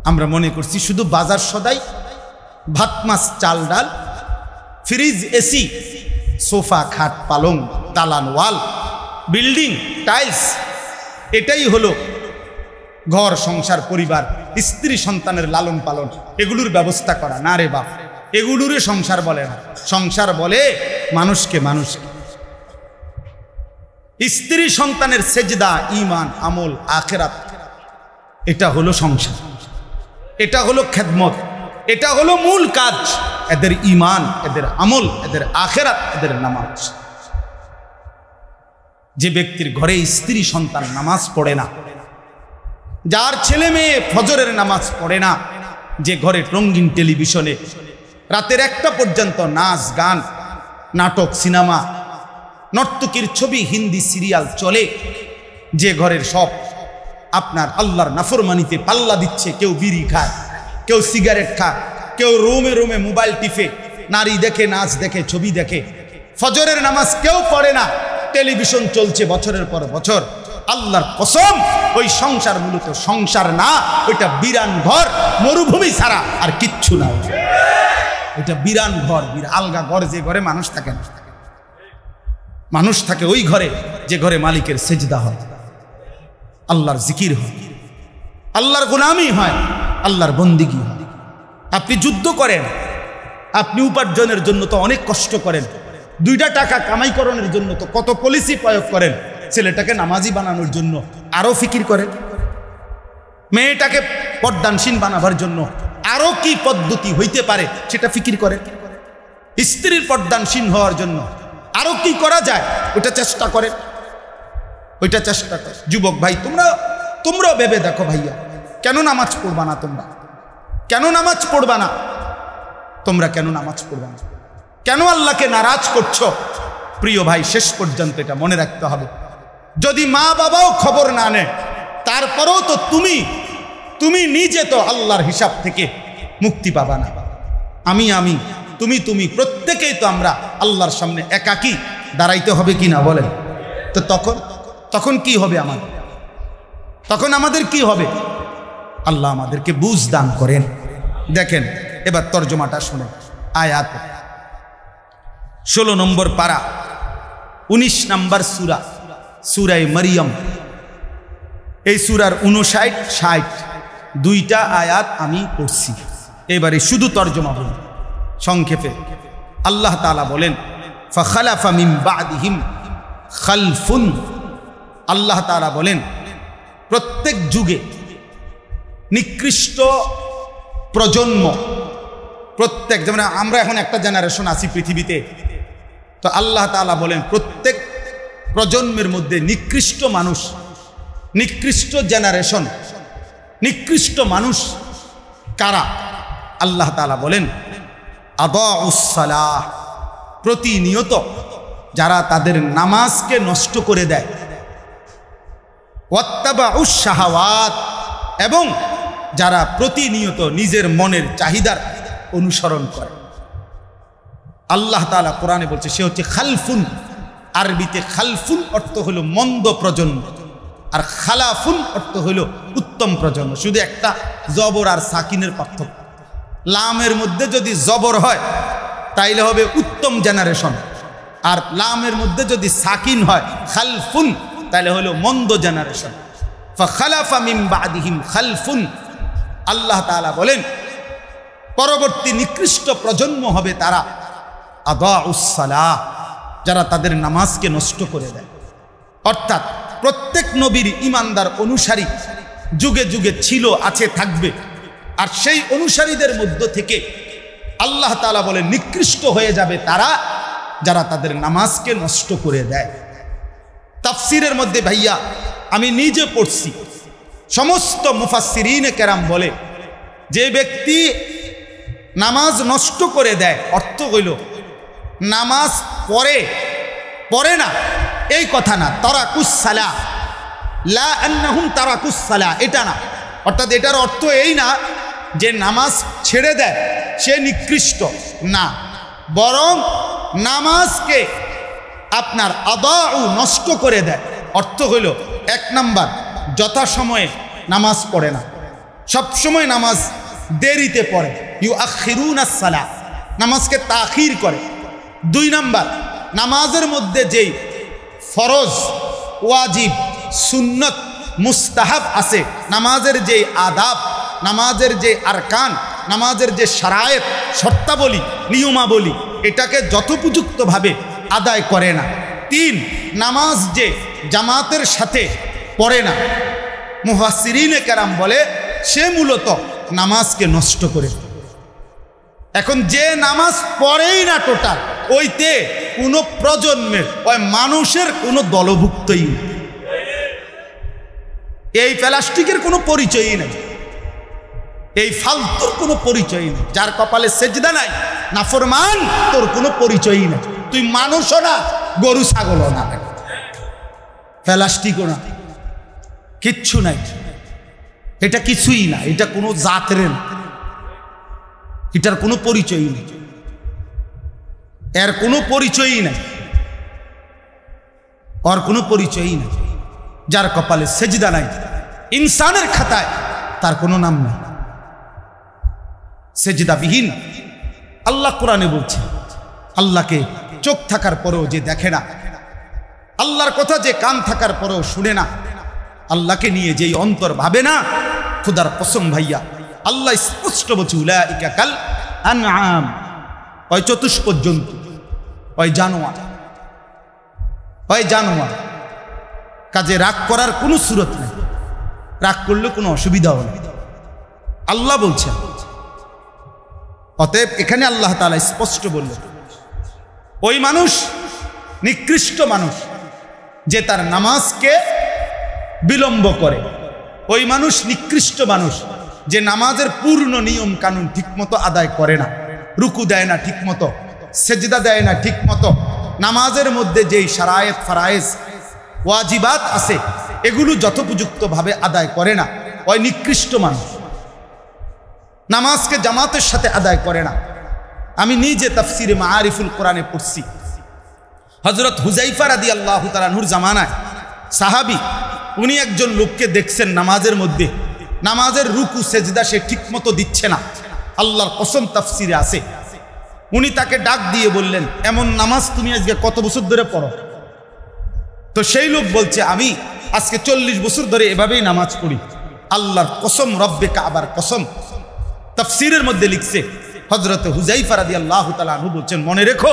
A: আমরা মনে করছি শুধু বাজার সদাই, ভাত মাছ চাল ডাল, ফ্রিজ এসি, সোফা খাট পালং, দালান ওয়াল, বিল্ডিং টাইলস, এটাই হলো ঘর সংসার পরিবার, স্ত্রী সন্তানের লালন পালন, এগুলোর ব্যবস্থা করা। না রে বাপ, এগুলোরে সংসার বলে না। সংসার বলে মানুষকে মানুষকে। স্ত্রী সন্তানের সেজদা, ঈমান, আমল, আখিরাত, এটা হলো সংসার, এটা হলো খেদমত, এটা হলো মূল কাজ। এদের ঈমান, এদের আমল, এদের আখিরাত, এদের নামাজ। যে ব্যক্তির ঘরে স্ত্রী সন্তান নামাজ পড়ে না, যার ছেলে মেয়ে ফজরের নামাজ পড়ে না, যে ঘরে রঙিন টেলিভিশনে রাতের 1টা পর্যন্ত নাচ গান, নাটক, সিনেমা, নর্তকীর ছবি, হিন্দি সিরিয়াল চলে, যে ঘরের সব আপনার আল্লাহর নাফরমানিতে পাল্লা দিচ্ছে, কেউ বিড়ি খায়, কেউ সিগারেট খায়, কেউ রুমে রুমে মোবাইল টিপে, নারী দেখে, নাচ দেখে, ছবি দেখে, ফজরের নামাজ কেউ পড়ে না, টেলিভিশন চলছে বছরের পর বছর। আল্লাহর কসম, ওই সংসার মূলত সংসার না, ওইটা বিরান ঘর, মরুভূমি ছাড়া আর কিচ্ছু না। ওইটা বিরান ঘর, আলগা ঘর, যে ঘরে মানুষ থাকে না। মানুষ থাকে ওই ঘরে যে ঘরে মালিকের সেজদা হয়, আল্লাহর জিকির হয়, আল্লাহর গোলামি হয়, আল্লাহর বন্দিগি হয়। আপনি যুদ্ধ করেন, আপনি উপার্জনের জন্য তো অনেক কষ্ট করেন, 2টা টাকা কামাইকরণের জন্য তো কত পলিসি প্রয়োগ করেন, ছেলেটাকে নামাজি বানানোর জন্য আরো ফিকির করেন, মেয়েটাকে পর্দানসীন বানাবার জন্য আরো কি পদ্ধতি হইতে পারে সেটা ফিকির করেন, স্ত্রীর পর্দানসীন হওয়ার জন্য আরো কি করা যায় ওইটা চেষ্টা করেন, ওইটা চেষ্টা করেন। যুবক ভাই, তোমরাও ভেবে দেখো ভাইয়া, কেন নামাজ পড়বা না? তোমরা কেন নামাজ পড়বা না? তোমরা কেন নামাজ পড়বা না? কেন আল্লাহকে নারাজ করছো? প্রিয় ভাই, শেষ পর্যন্ত এটা মনে রাখতে হবে, যদি মা বাবাও খবর না নেয়, তারপরেও তো তুমি নিজে তো আল্লাহর হিসাব থেকে মুক্তি পাবা না। আমি তুমি প্রত্যেকেই তো আমরা আল্লাহর সামনে একাকী দাঁড়াইতে হবে কি না বলেন? তো তখন কি হবে আমাদের? তখন আমাদের কি হবে? আল্লাহ আমাদেরকে বুঝ দান করেন। দেখেন এবার তর্জমাটা শুনেন। আয়াত 16 নম্বর পারা, 19 নম্বর সূরা, সূরায়ে মারিয়াম। এই সূরার 59, 60 2টা আয়াত আমি পড়ছি। এবারে শুধু তর্জমা বলি সংক্ষেপে। আল্লাহ তাআলা বলেন, ফাখালাফা মিন বাদিহিম খালফুন। আল্লাহ তাআলা বলেন, প্রত্যেক যুগে নিকৃষ্ট প্রজন্ম, প্রত্যেক, যেমন আমরা এখন একটা জেনারেশন আছি পৃথিবীতে, তো আল্লাহ তাআলা বলেন প্রত্যেক প্রজন্মের মধ্যে নিকৃষ্ট মানুষ, নিকৃষ্ট জেনারেশন, নিকৃষ্ট মানুষ কারা? আল্লাহ তাআলা বলেন, আদাউস সালাহ, প্রতিনিয়ত যারা তাদের নামাজকে নষ্ট করে দেয়, ওয়াত্তাবাউস শাহাওয়াত, এবং যারা প্রতিনিয়ত নিজের মনের চাহিদার অনুসরণ করে। আল্লাহ তাআলা কোরআনে বলছে সে হচ্ছে খালফুন। আরবিতে খালফুন অর্থ হলো মন্দ প্রজন্ম, আর খালাফুন অর্থ হলো উত্তম প্রজন্ম। শুধু একটা জবর আর সাকিনের পার্থক্য। লামের মধ্যে যদি জবর হয় তাইলে হবে উত্তম জেনারেশন, আর লামের মধ্যে যদি সাকিন হয় খালফুন তাহলে হলো মন্দ জেনারেশন। ফাখালাফা মিন বাদিহিম খালফুন। আল্লাহ তাআলা বলেন পরবর্তী নিকৃষ্ট প্রজন্ম হবে তারা আদাউস সালাহ, যারা তাদের নামাজকে নষ্ট করে দেয়। অর্থাৎ প্রত্যেক নবীর ঈমানদার অনুসারী যুগে যুগে ছিল, আছে, থাকবে। আর সেই অনুসারীদের মধ্য থেকে আল্লাহ তাআলা বলেন নিকৃষ্ট হয়ে যাবে তারা যারা তাদের নামাজকে নষ্ট করে দেয়। তাফসিরের মধ্যে ভাইয়া আমি নিজে পড়ছি, সমস্ত মুফাসসিরিনে কেরাম বলে যে ব্যক্তি নামাজ নষ্ট করে দেয়, অর্থ হইল নামাজ পড়ে পড়ে না এই কথা না, তারাকুস সালাহ, লা আন্নাহুম তারাকুস সালাহ, এটা না। অর্থাৎ এটার অর্থ এই না যে নামাজ ছেড়ে দেয় সে নিকৃষ্ট, না, বরং নামাজকে আপনার আদাউ নষ্ট করে দেয়। অর্থ হইল 1 নাম্বার যথাসময়ে নামাজ পড়ে না, সবসময় নামাজ দেরিতে পড়ে, ইউআখিরুনাস সালাহ, নামাজকে তাখির করে। 2 নাম্বার নামাজের মধ্যে যেই ফরজ, ওয়াজিব, সুন্নত, মুস্তাহাব আছে, নামাজের যেই আদাব, নামাজের যে আরকান, নামাজের যে শারায়েত, শর্তাবলী, নিয়মাবলী, এটাকে যথোপযুক্তভাবে আদায় করে না। 3 নামাজ যে জামাতের সাথে পড়ে না, মুফাসসিরিনে কেরাম বলে সে মূলত নামাজকে নষ্ট করে। এখন যে নামাজ পড়েই না টোটাল, ওইতে কোনো প্রজন্মের ওই মানুষের কোনো দলভুক্তই নেই, এই প্লাস্টিকের কোনো পরিচয়ই নেই, এই ফালতুর কোনো পরিচয় নেই। যার কপালে সেজদা নাই, নাফরমান, তোর কোনো পরিচয়ই নেই। তুই মানুষও না, গরু ছাগলও না, প্লাস্টিকও না, কিচ্ছু নাই, এটা কিছুই না, এটা কোনো জাতের না, এটার কোনো পরিচয়ই নেই, এর কোনো পরিচয়ই নাই, ওর কোনো পরিচয়ই নাই। যার কপালে সেজদা নাই, ইনসানের খাতায় তার কোনো নাম নাই, সেজদাবিহীন। আল্লাহ কোরআনে বলছে, আল্লাহকে চোখ থাকার পরেও যে দেখে না, আল্লাহর কথা যে কান থাকার পরেও শুনে না, আল্লাহকে নিয়ে যেই অন্তর ভাবে না, খুদার কসম ভাইয়া আল্লাহ স্পষ্ট বলছে, উলাইকা কাল আনআম, ওই চতুষ্পদ জন্তু, ওই জানোয়ার, ওই জানোয়ার। কাজে রাগ করার কোনো সুরত নেই, রাগ করলে কোনো অসুবিধাও নেই, আল্লাহ বলছেন। অতএব এখানে আল্লাহ তাআলা স্পষ্ট বললেন, ওই মানুষ নিকৃষ্ট মানুষ যে তার নামাজকে বিলম্ব করে, ওই মানুষ নিকৃষ্ট মানুষ যে নামাজের পূর্ণ নিয়ম কানুন ঠিকমতো আদায় করে না, রুকু দেয় না ঠিকমতো, সেজদা দেয় না ঠিকমতো, নামাজের মধ্যে যেই শারায়েত, ফারায়েজ, ওয়াজিবাত আছে এগুলো যথোপযুক্তভাবে আদায় করে না, ওই নিকৃষ্ট মানুষ। নামাজকে জামাতের সাথে আদায় করে না। আমি নিজে তাফসিরে মাআরিফুল কোরআনে পড়ছি, হযরত হুযাইফা রাদিয়াল্লাহু তাআলা আনহুর জামানায় সাহাবী, উনি একজন লোককে দেখছেন নামাজের মধ্যে নামাজের রুকু সেজদা সে ঠিকমতো দিচ্ছে না, আল্লাহর কসম তাফসিরে আছে। উনি তাকে ডাক দিয়ে বললেন, এমন নামাজ তুমি আজকে কত বছর ধরে পড়ো? তো সেই লোক বলছে, আমি আজকে 40 বছর ধরে এভাবেই নামাজ পড়ি। আল্লাহর কসম, রব্বে কাবার কসম। তাফসিরের মধ্যে লিখছে, হযরত হুযাইফা রাদিয়াল্লাহু তাআলা আনহু বলছেন, মনে রেখো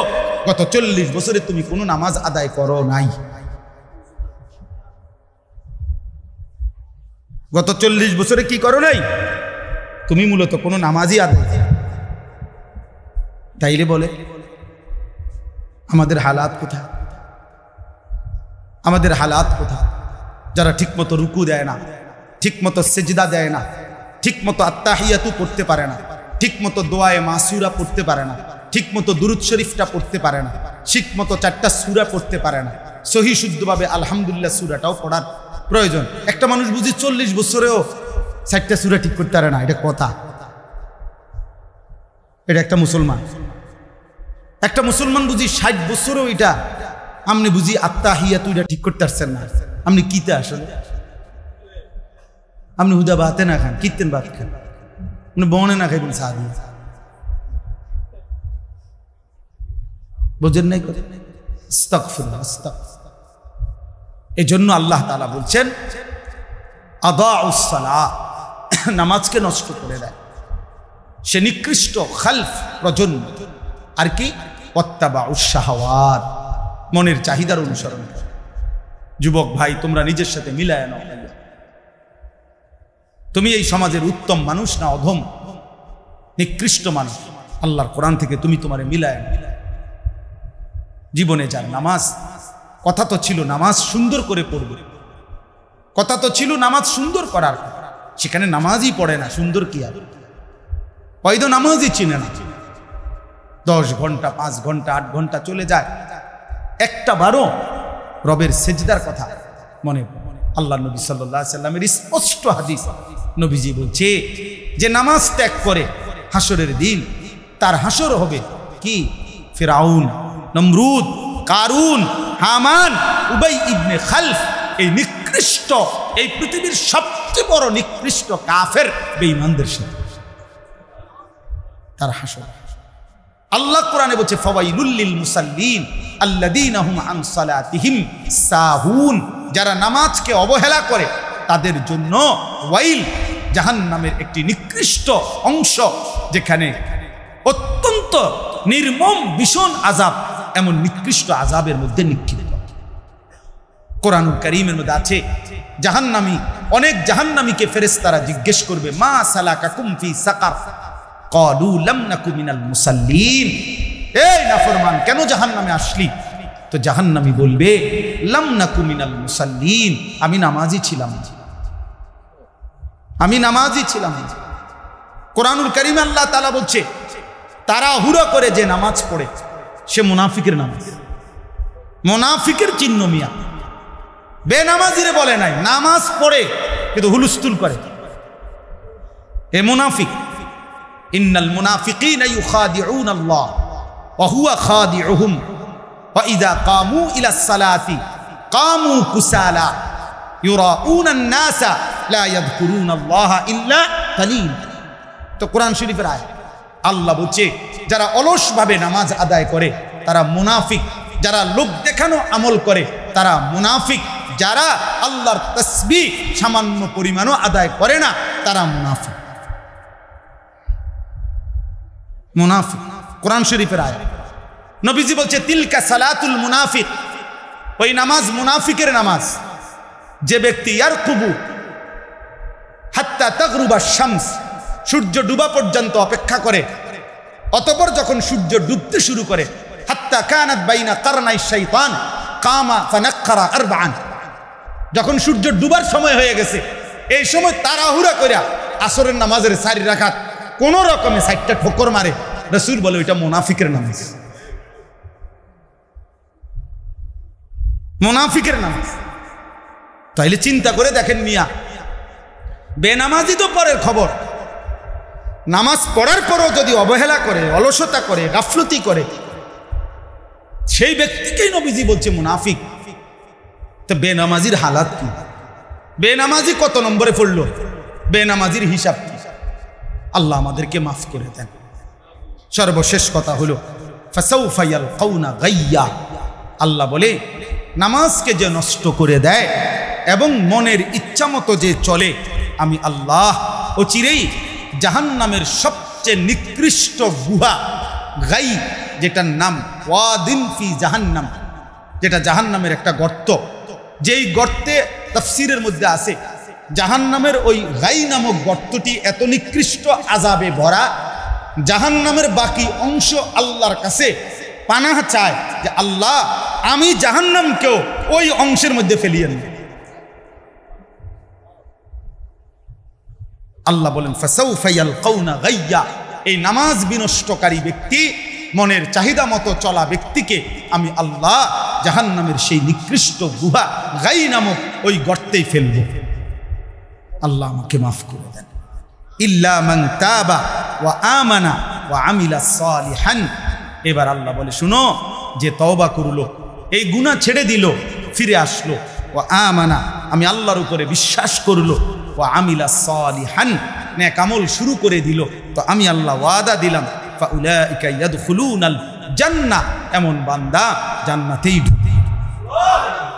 A: গত 40 বছরে তুমি কোনো নামাজ আদায় করো নাই, গত 40 বছরে কি করো নাই? তুমি মূলত কোনো নামাজই আদায়। তাইলে বলে আমাদের হালাত কোথায়? আমাদের হালাত কোথায়? যারা ঠিকমতো রুকু দেয় না, ঠিকমতো সেজদা দেয় না, ঠিকমতো আত্তাহিয়াতু পড়তে পারে না, ঠিকমতো দোয়ায়ে মাসুরা পড়তে পারে না, ঠিকমতো দুরূদ শরীফটা পড়তে পারে না, ঠিকমতো 4টা সূরা পড়তে পারে না, সহি শুদ্ধভাবে আলহামদুলিল্লাহ সূরাটাও পড়ার প্রয়োজন। একটা মানুষ বুঝি 40 বছরেও 4টা সূরা ঠিক করতে পারে না, এটা কথা? এটা একটা মুসলমান? একটা মুসলমান বুঝি 60 বছরেও এটা আপনি বুঝি আত্তাহিয়াতু এটা ঠিক করতে পারছেন না? আপনি কিতে আসলে? আপনি হুদা বাতে না খান, কিতেন বাত খান, আপনি বনে না খাইবেন সাদি, বুঝেন নাই? আস্তাগফিরুল্লাহ, আস্তাগফিরুল্লাহ। এজন্য আল্লাহ তাআলা বলছেন, আদাউস সালাহ, নামাজকে নষ্ট করে দেয় সে নিকৃষ্ট খালফ প্রজন্ম। আর কি? ওয়াত্তাবাউস শাহাওয়াত, মনের চাহিদার অনুসরণ। যুবক ভাই, তোমরা নিজের সাথে মিলায় নাও, তুমি এই সমাজের উত্তম মানুষ না অধম নিকৃষ্ট মানুষ? আল্লাহর কোরআন থেকে তুমি তোমারে মিলায় নাও। জীবনে যার নামাজ, কথা তো ছিল নামাজ সুন্দর করে পড়বে, কথা তো ছিল নামাজ সুন্দর করার, সেখানে নামাজই পড়ে না, সুন্দর কি আর? হয়তো নামাজই চিনে না, 10 ঘন্টা 5 ঘন্টা 8 ঘন্টা চলে যায়, একটা বারও রবের সেজদার কথা মনে আল্লাহ নবী সাল্লাল্লাহু আলাইহি সাল্লামের স্পষ্ট হাদিস, নবীজি বলছে যে নামাজ ত্যাগ করে হাসরের দিন তার হাসর হবে কি ফিরাউন, নমরুদ, কারুন, হামান, উবাই ইবনে খালফ, এই নিকৃষ্ট, এই পৃথিবীর সবচেয়ে বড় নিকৃষ্ট কাফের বেঈমানদের সাথে তার হাসর। আল্লাহ কোরআনে বলছে ফাওয়াইলুল লিল মুসাল্লিন আল্লাযীনা হুম আন সালাতিহিম সাহুন, যারা নামাজকে অবহেলা করে তাদের জন্য ওয়াইল, জাহান্নামের একটি নিকৃষ্ট অংশ, যেখানে অত্যন্ত নির্মম ভীষণ আযাব, এমন নিকৃষ্ট আযাবের মধ্যে নিক্ষিপ্ত। কোরআনুল কারীমের মধ্যে আছে জাহান্নামী, অনেক জাহান্নামীকে ফেরেশতারা জিজ্ঞেস করবে মা সালাকাকুম ফি সাকার ক্বালু লাম নাকু মিনাল মুসাল্লিন, এই নাফরমান কেন জাহান্নামে আসলি? তো জাহান্নামী বলবে লাম নাকু মিনাল মুসাল্লিন, আমি নামাজি ছিলাম, আমি নামাজি ছিলাম। কোরআনুল কারীমে আল্লাহ তাআলা বলছে তাড়াহুড়ো করে যে নামাজ পড়ে সে মুনাফিকের নামাজ, মুনাফিকের চিহ্ন মিয়া। বেনামাজিরে বলে নাই, নামাজ পড়ে কিন্তু হুলস্থুল করে, এ মুনাফিক। ইন্নাল মুনাফিকিনা ইউখাদিউনা আল্লাহ ওয়া হুয়া খাদিউহুম ওয়া ইযা কামু ইলাস সালাতি কামু কুসালা ইউরাউনা আন-নাসা লা ইয়াযকুরুনা আল্লাহ ইল্লা কালিল। তো কোরআন শরীফের আয়াত, আল্লাহ বলছে যারা অলসভাবে নামাজ আদায় করে তারা মুনাফিক, যারা লোক দেখানো আমল করে তারা মুনাফিক, যারা আল্লাহর তাসবিহ সামান্য পরিমাণও আদায় করে না তারা মুনাফিক। মুনাফিক কোরআন শরীফের আয়াত। নবীজি বলছে তিলকা সালাতুল মুনাফিক, ওই নামাজ মুনাফিকের নামাজ। যে ব্যক্তি ইয়ারকুবু হাত্তা তাগরুবা শামস, সূর্য ডুবা পর্যন্ত অপেক্ষা করে, অতঃপর যখন সূর্য ডুবতে শুরু করে হাত্তা কানাত বাইনা কারনাই শাইতান কামা ফানাক্কারা আরবাআন, যখন সূর্য ডুবার সময় হয়ে গেছে এই সময় তাড়াহুড়া কইরা আসরের নামাজের 4 রাকাত কোন রকমে 4টা ঠোকর মারে, রাসূল বলে ওইটা মুনাফিকের নামাজ, মুনাফিকের নামাজ। তাইলে চিন্তা করে দেখেন মিয়া, বেনামাজি তো পরের খবর, নামাজ পড়ার পরও যদি অবহেলা করে, অলসতা করে, গাফলতি করে, সেই ব্যক্তিকেই নবীজি বলছে মুনাফিক। তো বেনামাজির হালাত কি? বেনামাজি কত নম্বরে পড়লো? বেনামাজির হিসাব কি? আল্লাহ আমাদেরকে মাফ করে দেন। সর্বশেষ কথা হলো ফাসাউফা ইয়ালকাউনা গাইয়া, আল্লাহ বলে নামাজকে যে নষ্ট করে দেয় এবং মনের ইচ্ছা মতো যে চলে, আমি আল্লাহ অচিরেই জাহান্নামের সবচেয়ে নিকৃষ্ট গুহা গাই, যেটার নাম ওয়াদিন ফি জাহান্নাম, যেটা জাহান্নামের একটা গর্ত, যেই গর্তে তাফসীরের মধ্যে আছে জাহান্নামের ওই গাই নামক গর্তটি এত নিকৃষ্ট আযাবে ভরা, জাহান্নামের বাকি অংশ আল্লাহর কাছে পানাহ চায় যে আল্লাহ আমি জাহান্নামকেও ওই অংশের মধ্যে ফেলিয়ে নেব। আল্লাহ বলেন ফাসাউফা ইয়ালকাউনা গাইয়া, এই নামাজ বিনষ্টকারী ব্যক্তি, মনের চাহিদা মতো চলা ব্যক্তিকে আমি আল্লাহ জাহান্নামের সেই নিকৃষ্ট গুহা গাই নামক ওই গর্তেই ফেলব। আল্লাহ আমাকে মাফ করে দেন। ইল্লা মান তাবা ওয়া আমানা ওয়া আমিলা সালিহান, এবার আল্লাহ বলে শুনো, যে তওবা করলো, এই গুনাহ ছেড়ে দিল, ফিরে আসলো, ওয়া আমানা আমি আল্লাহর উপরে বিশ্বাস করলো, ওয়া আমিলা সালিহান নেক আমল শুরু করে দিল, তো আমি আল্লাহ ওয়াদা দিলাম ফাউলাইকা ইয়াদখুলুনাল জান্নাহ, এমন বান্দা জান্নাতেই ঢুকবে।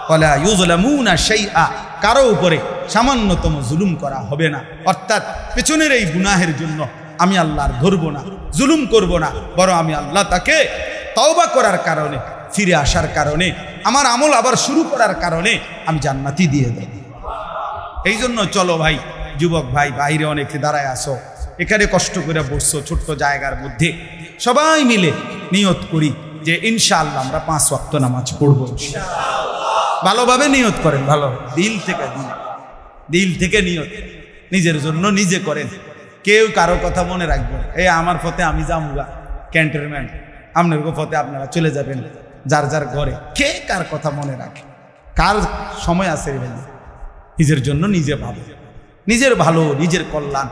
A: ওয়ালা ইউযলামুনা শাইআ, কারো উপরে সামান্যতম জুলুম করা হবে না। অর্থাৎ পেছনের এই গুনাহের জন্য আমি আল্লাহর ধরব না, জুলুম করব না, বরং আমি আল্লাহ তাকে তওবা করার কারণে, ফিরে আসার কারণে, আমার আমল আবার শুরু করার কারণে আমি জান্নাতি দিয়ে দেব। এই জন্য চলো ভাই, যুবক ভাই, বাইরে অনেকে দাঁড়ায় আসো, এখানে কষ্ট করে বসছো ছোট্ট জায়গার মধ্যে, সবাই মিলে নিয়ত করি যে ইনশাআল্লাহ আমরা 5 ওয়াক্ত নামাজ পড়বো। ভালোভাবে নিয়ত করেন, ভালো দিল থেকে নিয়ত, নিজের জন্য নিজে করেন, কেউ কারো কথা মনে রাখবেন। এই আমার পথে আমি যামুগা ক্যান্টনমেন্ট, আপনার পথে আপনারা চলে যাবেন, যার যার ঘরে। কে কার কথা মনে রাখে? কার সময় আছে ভাই? নিজের জন্য নিজে ভাবে, নিজের ভালো, নিজের কল্যাণ,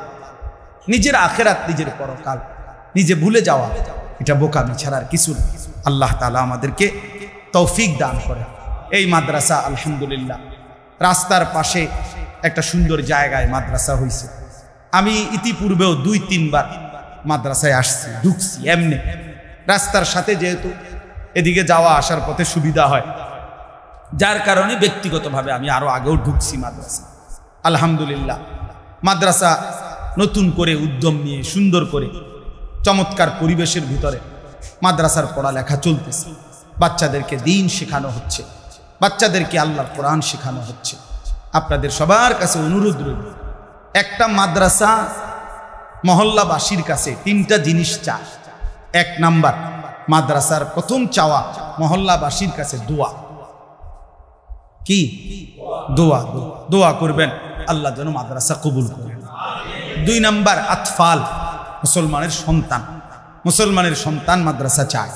A: নিজের আখেরাত, নিজের পরকাল নিজে ভুলে যাওয়া, এটা বোকামি ছাড়ার কিছু না। আল্লাহ তাআলা আমাদেরকে তৌফিক দান করে। এই মাদ্রাসা আলহামদুলিল্লাহ রাস্তার পাশে একটা সুন্দর জায়গায় মাদ্রাসা হয়েছে। আমি ইতিপূর্বেও 2-3 বার মাদ্রাসায় আসছি, ঢুকছি এমনি রাস্তার সাথে, যেহেতু এদিকে যাওয়া আসার পথে সুবিধা হয়, যার কারণে ব্যক্তিগতভাবে আমি আরো আগেও ঢুকছি মাদ্রাসা। আলহামদুলিল্লাহ মাদ্রাসা নতুন করে উদ্যম নিয়ে সুন্দর করে চমৎকার পরিবেশের ভিতরে মাদ্রাসার পড়ালেখা চলতেছে। বাচ্চাদেরকে দ্বীন শেখানো হচ্ছে, বাচ্চাদেরকে আল্লাহর কোরআন শেখানো হচ্ছে। আপনাদের সবার কাছে অনুরোধ রইল, একটা মাদ্রাসা মহল্লাবাসীর কাছে 3টা জিনিস চায়। 1 নাম্বার, মাদ্রাসার প্রথম চাওয়া মহল্লাবাসীর কাছে দোয়া। কি? দোয়া। দোয়া করবেন আল্লাহ যেন মাদ্রাসা কবুল করেন। 2 নাম্বার, আতফাল, মুসলমানের সন্তান। মুসলমানের সন্তান মাদ্রাসা চায়।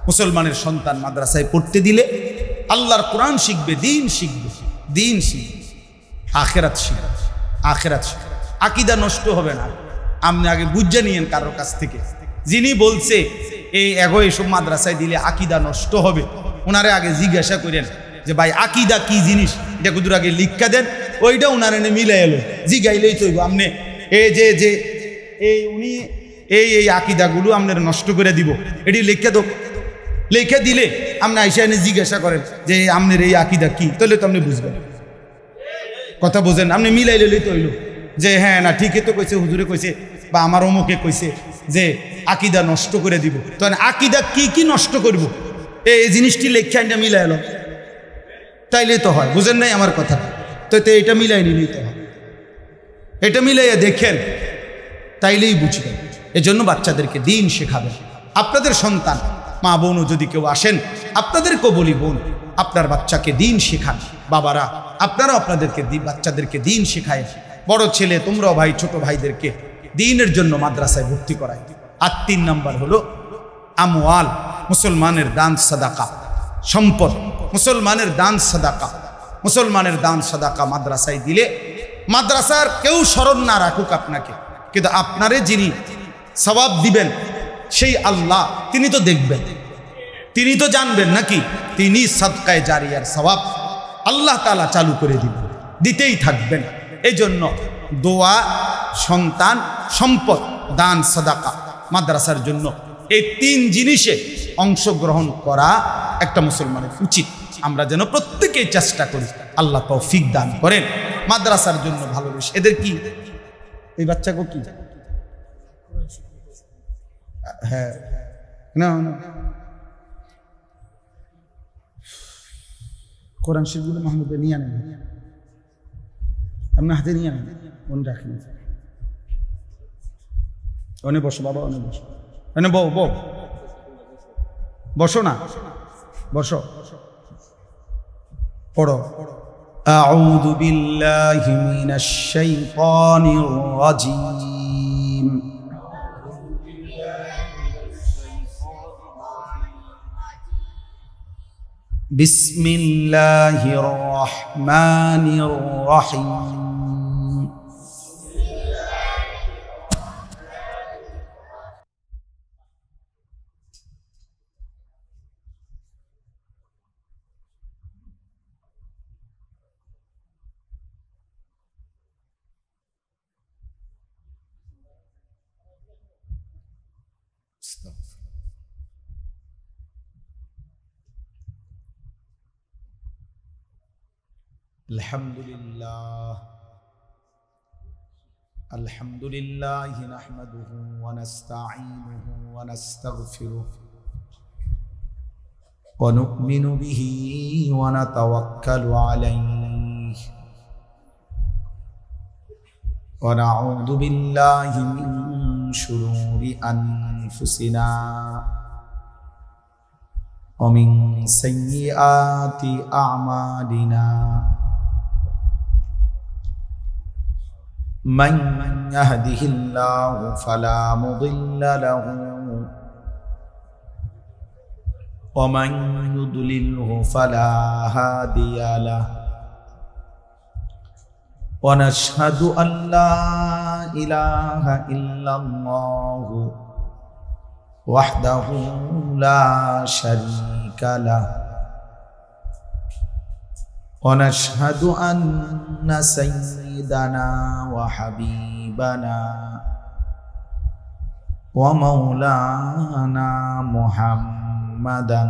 A: মুসলমানের সন্তান মাদ্রাসায় পড়তে দিলে আল্লাহর কোরআন শিখবে, দ্বীন শিখবে, দ্বীন শিখবে, আখিরাত শিখবে, আখিরাত শিখবে। আকীদা নষ্ট হবে না। আপনি আগে বুঝে নিয়েন কারোর কাছ থেকে, যিনি বলছে এসব মাদ্রাসায় দিলে আকীদা নষ্ট হবে, ওনারে আগে জিজ্ঞাসা করেন যে ভাই আকীদা কি জিনিস, এটা কুদুর আগে লিখা দেন, ওইটা উনারে মিলে এলো, জিগাইলেই তৈব। আপনি উনি এই আকীদাগুলো আপনার নষ্ট করে দিব, এটি লিখে দো। লিখে দিলে আপনি আইসা এনে জিজ্ঞাসা করেন যে আপনার এই আকীদা কি, তাহলে তো আপনি বুঝবেন। কথা বোঝেন? আপনি মিলাইলেই তৈল যে হ্যাঁ না ঠিকই তো কইছে, হুজুরে কইছে বা আমার অমুকে কইছে যে আকীদা নষ্ট করে দিব। তখন আকীদা কি কি নষ্ট করব, এই জিনিসটি লেখা এটা মিলাই এলো, তাইলেই তো হয়। বুঝেন নাই আমার কথা? তো এটা মিলাই নিলেই তো হয়। এটা মিলাইয়া দেখেন, তাইলেই বুঝবেন। এজন্য বাচ্চাদেরকে দ্বীন শেখাবেন। আপনাদের সন্তান, মা বোনও যদি কেউ আসেন, আপনাদেরকেও বলি, বোন আপনার বাচ্চাকে দ্বীন শেখান। বাবারা আপনারাও আপনাদেরকে বাচ্চাদেরকে দ্বীন শেখায়। বড় ছেলে তোমরাও ভাই ছোট ভাইদেরকে দ্বীনের জন্য মাদ্রাসায় ভর্তি করায়। আর 3 নাম্বার হলো আমওয়াল, মুসলমানের দান সাদাকা, সম্পদ, মুসলমানের দান সাদাকা। মুসলমানের দান সাদাকা মাদ্রাসায় দিলে মাদ্রাসার কেউ স্মরণ না রাখুক আপনাকে, কিন্তু আপনারে যিনি সওয়াব দিবেন সেই আল্লাহ, তিনি তো দেখবেন, তিনি তো জানবেন নাকি? তিনি সাদকায়ে জারিয়ার সওয়াব আল্লাহ তাআলা চালু করে দিবেন, দিতেই থাকবেন। এই জন্য দোয়া, সন্তান, সম্পদ, দান সাদাকা মাদ্রাসার জন্য, এই 3 জিনিসে অংশগ্রহণ করা একটা মুসলমানের উচিত। আমরা যেন প্রত্যেকেই চেষ্টা করি। আল্লাহ তৌফিক দান করেন মাদ্রাসার জন্য ভালোবেসে। এদের কি এই বাচ্চাকে কি হ্যাঁ না কোরআন শরীফগুলো মাহমুদে নিয়ে আনেন, আপনার হাতে নিয়ে আনেন, মনে রাখেন। অনে বসো বাবা, অনে বসো, এনে বউ বসো না, বসো, পড়ো। আউযু বিল্লাহি মিনাশ শাইতানির রাজীম। বিসমিল্লাহির রহমানির রহিম। আলহামদুলিল্লাহ নাহমাদুহু ওয়া নাস্তাঈনুহু ওয়া নাস্তাগফিরুহু ওয়া নু'মিনু বিহি ওয়া নাতাওয়াক্কালু আলাইহি ওয়া নাউযু বিল্লাহি মিন শুরুরি আনফুসিনা ওয়া মিন সাইয়্যাতি আ'মালিনা। من يهده الله فلا مضل له ومن يضلله فلا هادي له ونشهد أن لا إله إلا الله وحده لا شريك له ونشهد أن سيدنا وحبيبنا ومولانا محمدا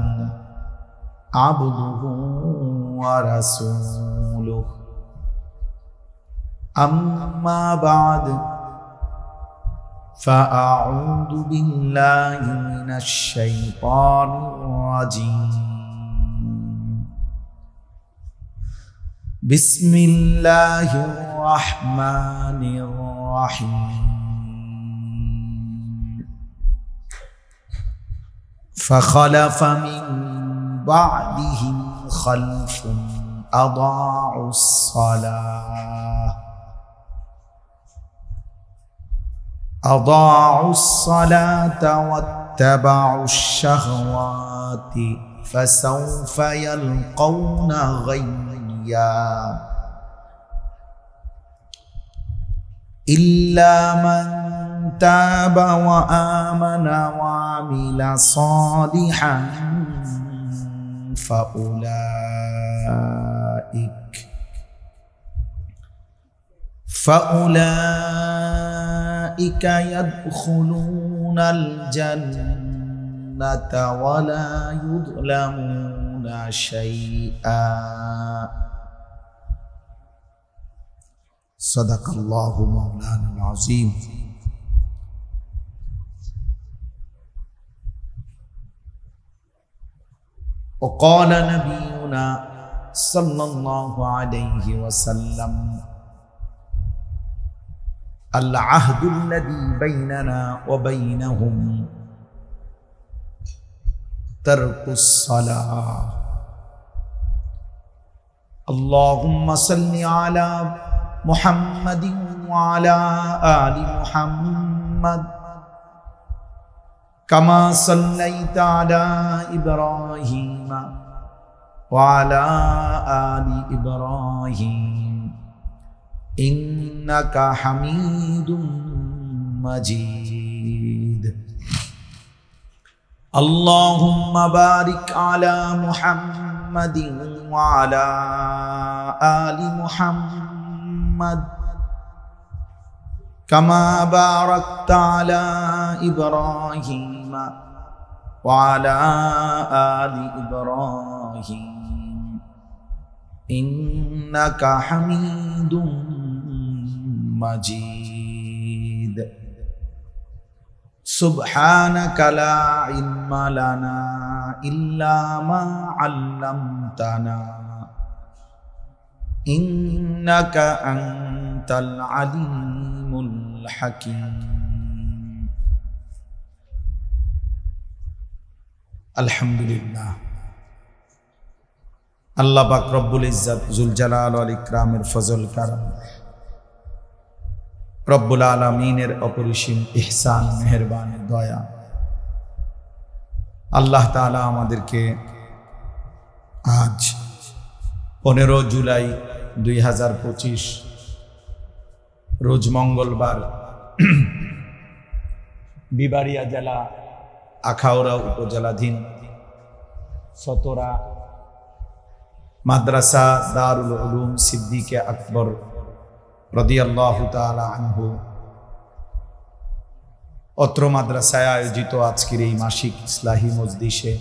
A: عبده ورسوله أما بعد فأعوذ بالله من الشيطان الرجيم بسم الله الرحمن الرحيم فخلف من بعدهم خلف أضاعوا الصلاة واتبعوا الشهوات فسوف يلقون غيا إلا من تاب وآمن وعمل صالحا فأولئك يدخلون الجنة ولا يظلمون شيئا صدق الله مولانا العظيم وقال نبينا صلى الله عليه وسلم العهد الذي بيننا وبينهم ترك الصلاة اللهم صل على محمد وعلى آل محمد كما صليت على إبراهيم وعلى آل إبراهيم إنك حميد مجيد اللهم بارك على محمد وعلى آل محمد كما باركت على إبراهيم وعلى آل إبراهيم إنك حميد مجيد سبحانك لا علم لنا إلا ما علمتنا إنك أنت العليم الحكيم الحمد لله আল্লাহ পাক রব্বুল ইজ্জত জুল জালাল ওয়াল ইকরামের ফজল কারম রব্বুল আলামিনের অপরিসীম ইহসান মেহেরবানি দয়া আল্লাহ তাআলা আমাদেরকে আজ 15 জুলাই 2025 রোজ মঙ্গলবার বিবাড়িয়া জেলা আখাউড়া উপজেলাধীন সতরা মাদ্রাসা দারুল উলুম সিদ্দিকে আকবর রাদিয়াল্লাহু তাআলা আনহু অত্র মাদ্রাসায় আয়োজিত আজকের এই মাসিক ইসলাহি মজলিসে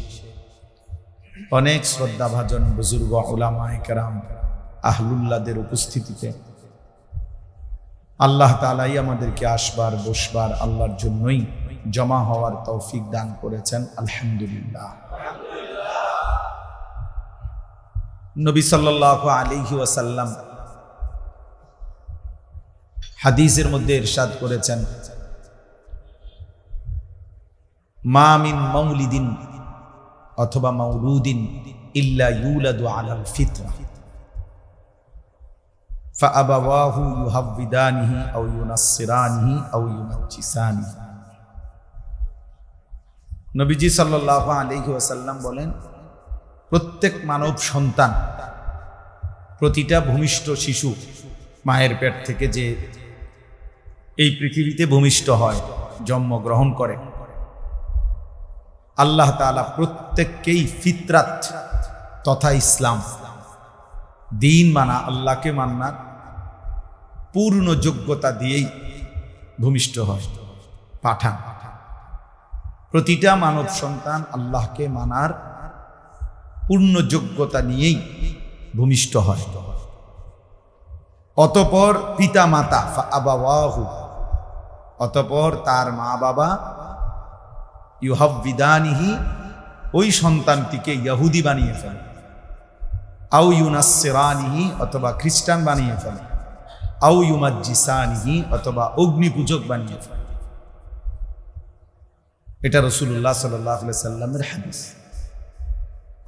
A: অনেক শ্রদ্ধাভাজন বুজুর্গ উলামায়ে কেরাম আহলুল্লাহদের উপস্থিতিতে আল্লাহ তাআলাই আমাদেরকে আসবার বসবার আল্লাহর জন্যই জমা হওয়ার তৌফিক দান করেছেন আলহামদুলিল্লাহ। নবী সাল্লাল্লাহু আলাইহি ওয়াসাল্লাম হাদিসের মধ্যে ইরশাদ করেছেন, মা মিন মাউলিদিন অথবা মাউলুদিন ইল্লা ইউলাদু আলাল ফিতরা ফাআবাওয়াহু ইউহাব্বিদানিহি আও ইউনাসসিরানিহি আও ইউমাজ্জিসানিহি। নবীজি সাল্লাল্লাহু আলাইহি ওয়াসাল্লাম বলেন, প্রত্যেক মানব সন্তান, প্রতিটা ভূমিষ্ঠ শিশু মায়ের পেট থেকে যে এই পৃথিবীতে ভূমিষ্ঠ হয়, জন্মগ্রহণ করে, আল্লাহ তাআলা প্রত্যেককেই ফিতরাত তথা ইসলাম দিন মানা, আল্লাহকে মান্নার পূর্ণ যোগ্যতা দিয়েই ভূমিষ্ঠ হয়, পাঠান। প্রতিটা মানব সন্তান আল্লাহকে মানার পূর্ণ যোগ্যতা নিয়েই ভূমিষ্ঠ হয়। অতঃপর পিতা মাতা ফাআবাওয়াহু, অতঃপর তার মা বাবা ইউহাব্বিদানিহি, ওই সন্তানটিকে ইহুদি বানিয়ে ফেলে, আও ইউনাসসিরানিহি, অথবা খ্রিস্টান বানিয়ে ফেলে, আও ইউমাজ্জিসানিহি, অথবা অগ্নিপূজক বানিয়ে ফেলে। এটা রাসূলুল্লাহ সাল্লাল্লাহু আলাইহি সাল্লামের হাদিস।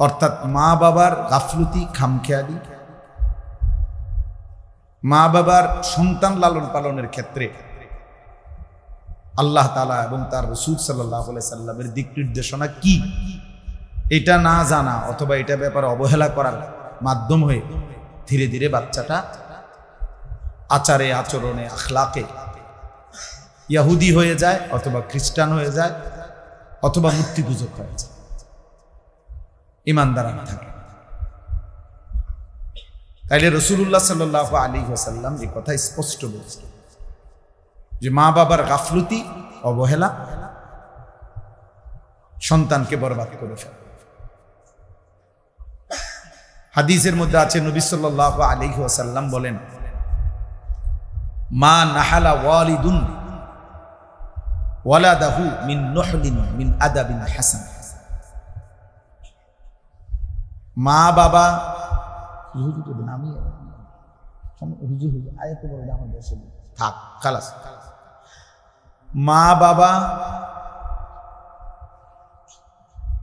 A: অর্থাৎ মা বাবার গাফলতি, খামখেয়ালি, মা বাবার সন্তান লালন পালনের ক্ষেত্রে আল্লাহ তাআলা এবং তার রাসূল সাল্লাল্লাহু আলাইহি সাল্লামের দিক নির্দেশনা কি, এটা না জানা অথবা এটা ব্যাপারে অবহেলা করার মাধ্যম হয়ে ধীরে ধীরে বাচ্চাটা আচারে আচরণে আখলাকে ইহুদি হয়ে যায়, অথবা খ্রিস্টান হয়ে যায়, অথবা মূর্তি পূজক হয়ে যায়, ঈমানদার না থাকে। তাইলে রাসূলুল্লাহ সাল্লাল্লাহু আলাইহি ওয়াসাল্লাম এই কথা স্পষ্ট বলছেন যে মা বাবার গাফলতি, অবহেলা সন্তানকে বরবাদ করে ফেলে। হাদিসের মধ্যে আছে, নবী সাল্লাল্লাহু আলাইহি ওয়াসাল্লাম বলেন, মা নাহালা ওয়ালিদুন ওয়ালাদাহু মিন নুহলিন মিন আদাবিন হাসান। মা বাবা মা বাবা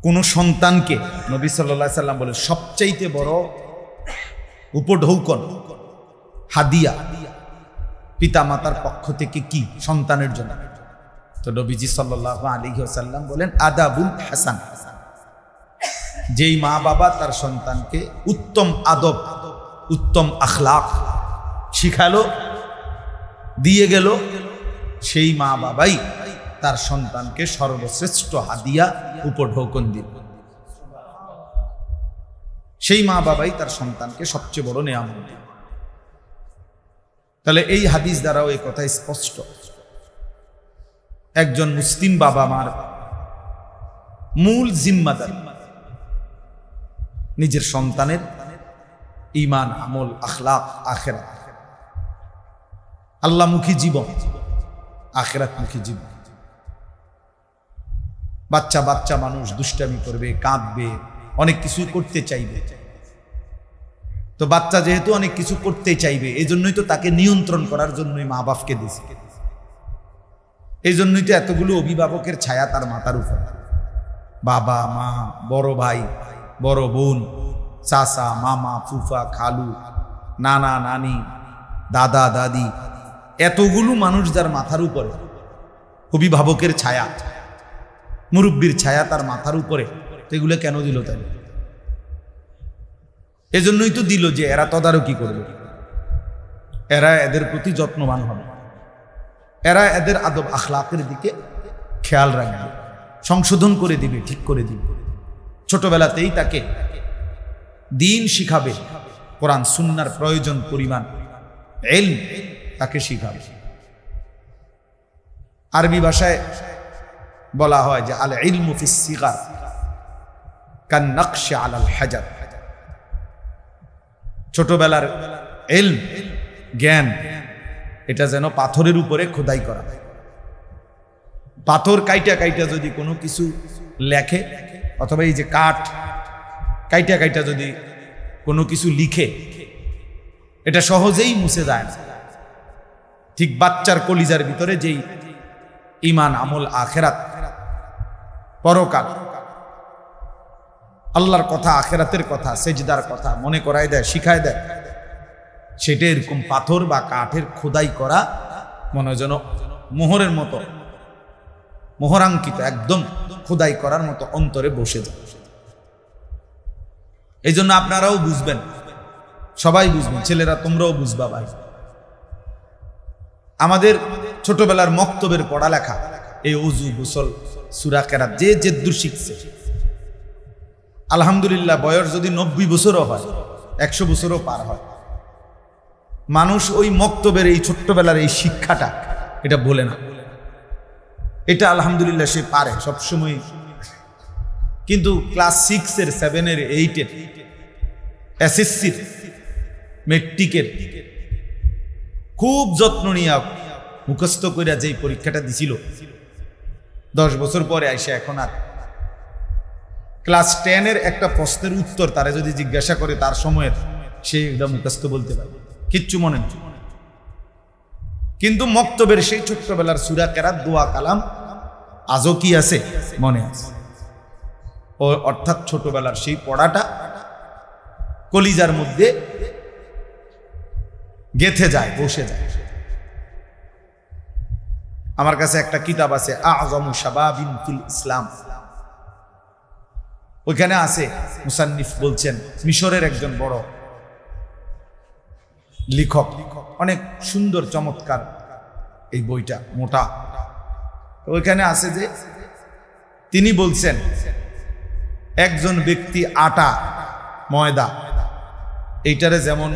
A: কোন সন্তানকে, নবী সাল্লাল্লাহু আলাইহি সাল্লাম বলে, সবচাইতে বড় উপঢৌকন, হাদিয়া পিতা মাতার পক্ষ থেকে কি সন্তানের জন্য? তো নবীজি সাল্লাল্লাহু আলাইহি ওয়াসাল্লাম বলেন, আদাবুল হাসান। যেই মা বাবা তার সন্তানকে উত্তম আদব, উত্তম আখলাক শিখালো, দিয়ে গেল, সেই মা বাবাই তার সন্তানকে সর্বশ্রেষ্ঠ হাদিয়া, উপঢৌকন দিল। সেই মা বাবাই তার সন্তানকে সবচেয়ে বড় নেয়ামত দিল। তাহলে এই হাদিস দ্বারাও এই কথা স্পষ্ট, একজন মুসলিম বাবা মার মূল জিম্মাদারি নিজের সন্তানের ঈমান, আমল, আখলাক, আখিরাত, আল্লাহমুখী জীবন, আখিরাতমুখী জীবন। বাচ্চা বাচ্চা মানুষ দুষ্টামি করবে, কাঁদবে, অনেক কিছু করতে চাইবে। তো বাচ্চা যেহেতু অনেক কিছু করতে চাইবে, এই জন্যই তো তাকে নিয়ন্ত্রণ করার জন্যই মা বাপকে দিয়েছে। এই জন্যই তো এতগুলো অভিভাবকের ছায়া তার মাথার উপর, বাবা মা, বড় ভাই, বড় বোন, চাচা, মামা, ফুফা, খালু, নানা নানি, দাদা দাদি, এতগুলো মানুষ যার মাথার উপরে, অভিভাবকের ছায়া, মুরব্বীর ছায়া তার মাথার উপরে, এগুলো কেন দিল? তাই এজন্যই তো দিল যে এরা তদারকি করবে, এরা এদের প্রতি যত্নবান হবে, এরা এদের আদব আখলাকের দিকে খেয়াল রাখবে, সংশোধন করে দিবে, ঠিক করে দিবে। ছোটবেলাতেই তাকে দিন শিখাবে, কোরআন সুন্নাহর প্রয়োজন পরিমাণ ইলম তাকে শিখাবে। আরবি ভাষায় বলা হয় যে আল ইলমু ফিস সিগার কান নকশ আলাল হাজার। ছোটবেলার ইলম, জ্ঞান, এটা যেন পাথরের উপরে খোদাই করা হয়। পাথর কাইটা কাইটা যদি কোনো কিছু লেখে, অথবা এই যে কাঠ কাইটা কাইটা যদি কোনো কিছু লিখে, এটা সহজেই মুছে যায় না। ঠিক বাচ্চার কলিজার ভিতরে যেই ঈমান, আমল, আখিরাত, পরকাল, আল্লাহর কথা, আখিরাতের কথা, সেজদার কথা মনে করায় দেয়, শিখায় দেয়, সেটা এরকম পাথর বা কাঠের খোদাই করা মনে যেন মোহরের মতো মোহরাঙ্কিত, একদম খোদাই করার মতো অন্তরে বসে যায়। এই জন্য আপনারাও বুঝবেন, সবাই বুঝবেন, ছেলেরা তোমরাও বুঝবা ভাই। আমাদের ছোটবেলার মক্তবের পড়ালেখা, এই ওযু, গোসল, সূরা কেরাত যে যেদ্দুর শিখছে, আলহামদুলিল্লাহ বয়স যদি 90 বছরও হয়, 100 বছরও পার হয়, মানুষ ওই মক্তবের এই ছোট্টবেলার এই শিক্ষাটা এটা বলে না। এটা আলহামদুলিল্লাহ সে পারে সবসময়। কিন্তু ক্লাস 6-এর, 7-এর, 8-এর, এসএসসির, মেট্রিকের খুব যত্ন নিয়ে মুখস্থ করে যেই পরীক্ষাটা দিছিল, 10 বছর পরে আইসা এখন আর ক্লাস 10-এর একটা প্রশ্নের উত্তর তারে যদি জিজ্ঞাসা করে তার সময়ের, সে এটা মুখস্থ বলতে পারে, কিচ্ছু মনে নেই। কিন্তু মক্তবের সেই ছোট্টবেলার সূরা কেরাত, দোয়া, কালাম আজও কি আছে? মনে আছে। অর্থাৎ ছোটবেলার সেই পড়াটা কলিজার মধ্যে গেথে যায়, বসে যায়। আমার কাছে একটা কিতাব আছে, আযমু শাবাবিন ফিল ইসলাম। ওইখানে আছে, মুসান্নিফ বলছেন, মিশরের একজন বড় লেখক, অনেক সুন্দর চমৎকার এই বইটা, মোটা। ওইখানে আছে যে তিনি বলছেন একজন ব্যক্তি আটা, ময়দা, এইটারে যেমন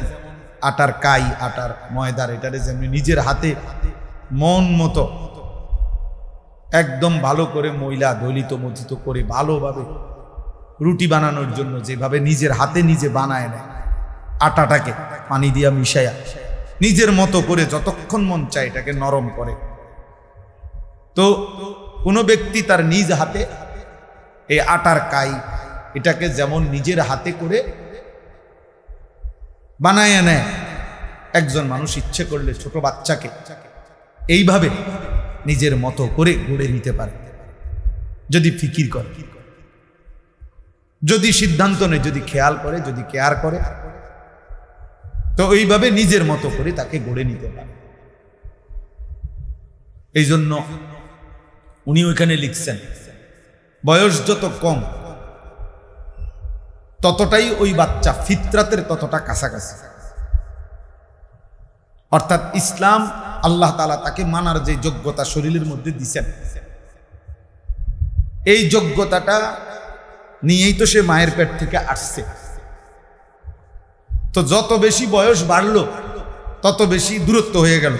A: আটার কাই, আটার ময়দার, এটারে যেমন নিজের হাতে মন মতো একদম ভালো করে ময়লা দলিত মথিত করে ভালোভাবে রুটি বানানোর জন্য যেভাবে নিজের হাতে নিজে বানায় নেয়, আটাটাকে পানি দিয়া মিশাইয়া নিজের মতো করে যতক্ষণ মন চায় এটাকে নরম করে। তো কোনো ব্যক্তি তার নিজ হাতে এই আটার কাই এটাকে যেমন নিজের হাতে করে বানায় নেয়, একজন মানুষ ইচ্ছে করলে ছোট বাচ্চাকে এইভাবে নিজের মতো করে গড়ে নিতে পারে, যদি ফিকির করে, যদি সিদ্ধান্ত নেয়, যদি খেয়াল করে, যদি কেয়ার করে, তো এইভাবে নিজের মতো করে তাকে গড়ে নিতে পারে। এই জন্য উনি ওইখানে লিখছেন, বয়স যত কম ততটাই ওই বাচ্চা ফিতরাতের ততটা কাছাকাছি। অর্থাৎ ইসলাম, আল্লাহ তাআলা তাকে মানার যে যোগ্যতা শরীরের মধ্যে দিছেন, এই যোগ্যতাটা নিয়েই তো সে মায়ের পেট থেকে আসছে। তো যত বেশি বয়স বাড়লো তত বেশি দূরত্ব হয়ে গেল,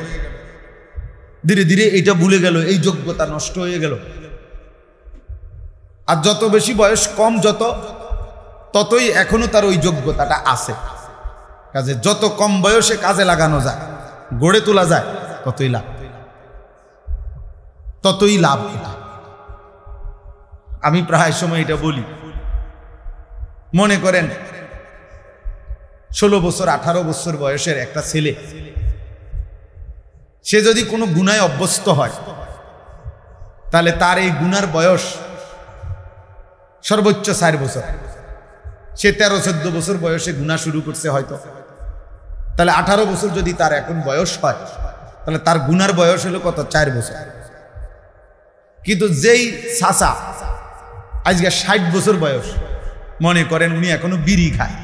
A: ধীরে ধীরে এটা ভুলে গেল, এই যোগ্যতা নষ্ট হয়ে গেল। আর যত বেশি বয়স কম, ততই এখনো তার ওই যোগ্যতাটা আছে। কাজে যত কম বয়সে কাজে লাগানো যায়, গড়ে তোলা যায়, ততই লাভ, ততই লাভ। আমি প্রায় সময় এটা বলি, মনে করেন 16 বছর 18 বছর বয়সের একটা ছেলে, সে যদি কোনো গুনায় অভ্যস্ত হয়, তাহলে তার এই গুনার বয়স সর্বোচ্চ 4 বছর। সে 13-14 বছর বয়সে গুনাহ শুরু করছে হয়তো, তাহলে 18 বছর যদি তার এখন বয়স হয়, তাহলে তার গুনার বয়স হলো কত? 4 বছর। কিন্তু যেই চাচা আজকে 60 বছর বয়স, মনে করেন উনি এখনো বিড়ি খায়,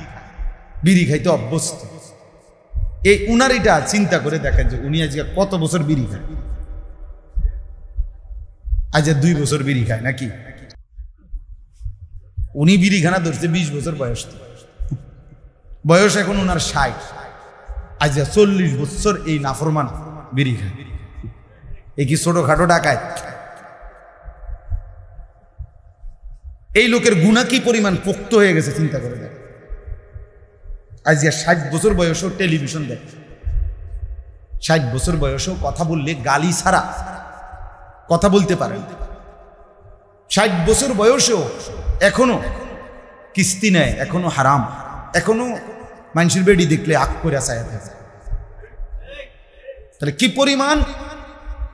A: বিড়ি খাইতে অভ্যস্ত, এই উনার এটা চিন্তা করে দেখেন যে উনি আজকে কত বছর বিড়ি খায়। আজ 2 বছর বিড়ি খায় নাকি? উনি বিড়ি খানা ধরছে 20 বছর বয়স, বয়স এখন উনার 60, আজ 40 বছর এই নাফরমান বিড়ি খায়। এই কি ছোটখাটো ডাকায়? এই লোকের গুনাহ কি পরিমাণ পোক্ত হয়ে গেছে চিন্তা করে দেখ। আজ 60 বছর বয়সেও টেলিভিশন দেখে, 60 বছর বয়সেও কথা বললে গালি ছাড়া কথা বলতে পারে। 60 বছর বয়সেও এখনো কিস্তি নেয়, এখনো হারাম, এখনো মানুষের বেড়ি দেখলে আগ করে চায় থাকে। তাহলে কি পরিমাণ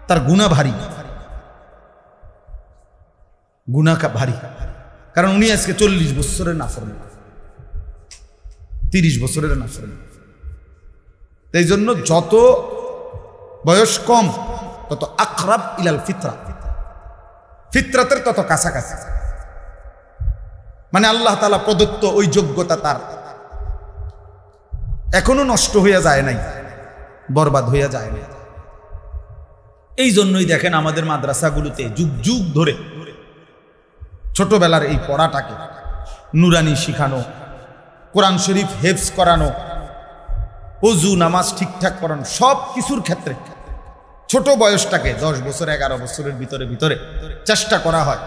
A: তার গুনাহ ভারী, গুনাহ ভারী। কারণ উনি আজকে 40 বছরের নাফরমান, 30 বছরের নাফরমান। এই জন্য যত বয়স কম তত আকরাব ইলাল ফিতরা, ফিতরাতের তত কাছাকাছি। মানে আল্লাহ তাআলা প্রদত্ত ওই যোগ্যতা তার এখনো নষ্ট হইয়া যায় নাই, বরবাদ হইয়া যায় না। এই জন্যই দেখেন আমাদের মাদ্রাসাগুলোতে যুগ যুগ ধরে ছোটবেলার এই পড়াটাকে নুরানি শিখানো, কোরআন শরীফ হেফজ করানো, ওযু নামাজ ঠিকঠাক করানো, সব কিছুর ক্ষেত্রে ছোট বয়সটাকে 10 বছর 11 বছরের ভিতরে ভিতরে চেষ্টা করা হয়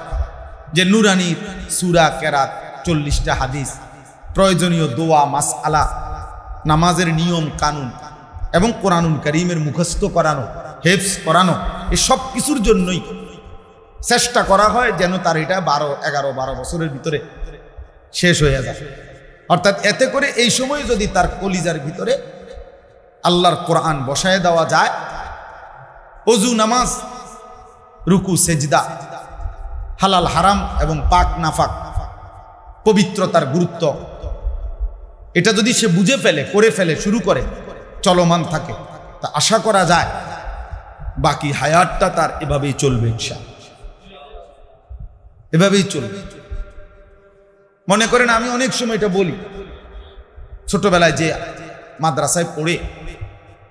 A: যে নুরানি সূরা কেরাত, 40টা হাদিস, প্রয়োজনীয় দোয়া মাসআলা, নামাজের নিয়ম কানুন এবং কোরআনুল কারীমের মুখস্থ করানো, হেফজ করানো, এই সব কিছুর জন্যই চেষ্টা করা হয় যেন তার এটা 12 বছরের ভিতরে শেষ হয়ে যায়। অর্থাৎ এতে করে এই সময় যদি তার কলিজার ভিতরে আল্লাহর কোরআন বসায় দেওয়া যায়, ওযু নামাজ, রুকু সেজদা, হালাল হারাম এবং পাক নাফাক, পবিত্রতার গুরুত্ব, এটা যদি সে বুঝে ফেলে, করে ফেলে, শুরু করে, চলমান থাকে, তা আশা করা যায় বাকি হায়াতটা তার এভাবেই চলবে ইনশাআল্লাহ, এভাবেই চলবে। মনে করেন আমি অনেক সময় এটা বলি, ছোটবেলায় যে মাদ্রাসায় পড়ে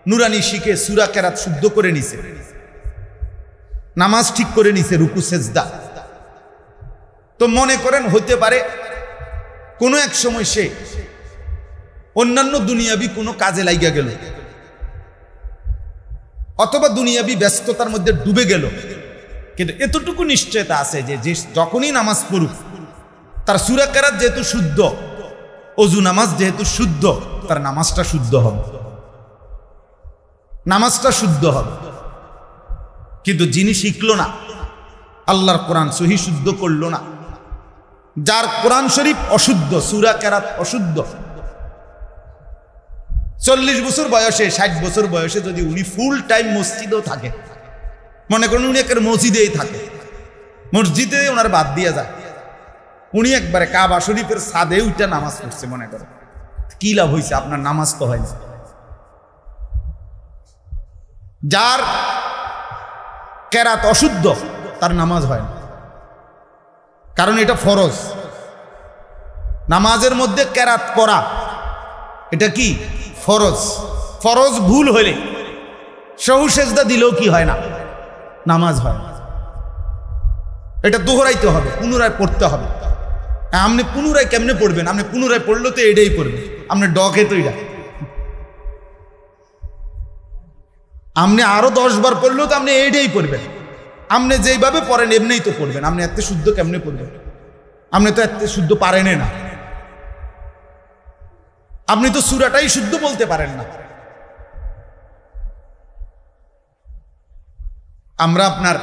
A: নুরানি শিখে সূরা কেরাত শুদ্ধ করে নিছে, নামাজ ঠিক করে নিছে, রুকু সেজদা, তো মনে করেন হইতে পারে কোনো এক সময় সে অন্যান্য দুনিয়াবি কোনো কাজে লাইগা গেল, অথবা দুনিয়াবি ব্যস্ততার মধ্যে ডুবে গেল, কিন্তু এতটুকু নিশ্চয়তা আছে যে যখনই নামাজ পড়ুক তার সূরা কেরাত যেহেতু শুদ্ধ, ওযু নামাজ যেহেতু শুদ্ধ, তার নামাজটা শুদ্ধ হবে, নামাজটা শুদ্ধ হবে। কিন্তু যিনি শিখলো না, আল্লাহর কোরআন সহি শুদ্ধ করলো না, যার কোরআন শরীফ অশুদ্ধ, সূরা কেরাত অশুদ্ধ, 40 বছর বয়সে 60 বছর বয়সে যদি উনি ফুল টাইম মসজিদেও থাকে, মনে করেন উনি একের মসজিদেই থাকে, মসজিদে ওনার বাদ দিয়ে যায়, উনি একবারে কাবা শরীফের ছাদে উঠে নামাজ পড়ছে, মনে করেন কি লাভ হয়েছে? আপনার নামাজ তো হয় না। যার কেরাত অশুদ্ধ তার নামাজ হয় না, কারণ এটা ফরজ। নামাজের মধ্যে কেরাত পড়া এটা কি ফরজ। ফরজ ভুল হলে সহু সেজদা দিলেও কি হয় না, নামাজ হয় না। এটা দোহরাইতে হবে, পুনরায় পড়তে হবে। আপনি পুনরায় কেমনে পড়বেন? আপনি পুনরায় পড়লে তো এটাই পড়বেন, আপনি ডকে তো এটা, আপনি আরো 10 বার পড়লেও তো আপনি এইটাই পড়বেন। আপনি যেইভাবে পড়েন এমনিই তো পড়বেন, আপনি এত শুদ্ধ কেমনে পড়বেন? আপনি তো এত শুদ্ধ পারেন না, আপনি তো সূরাটাই শুদ্ধ বলতে পারেন না। আমরা আপনার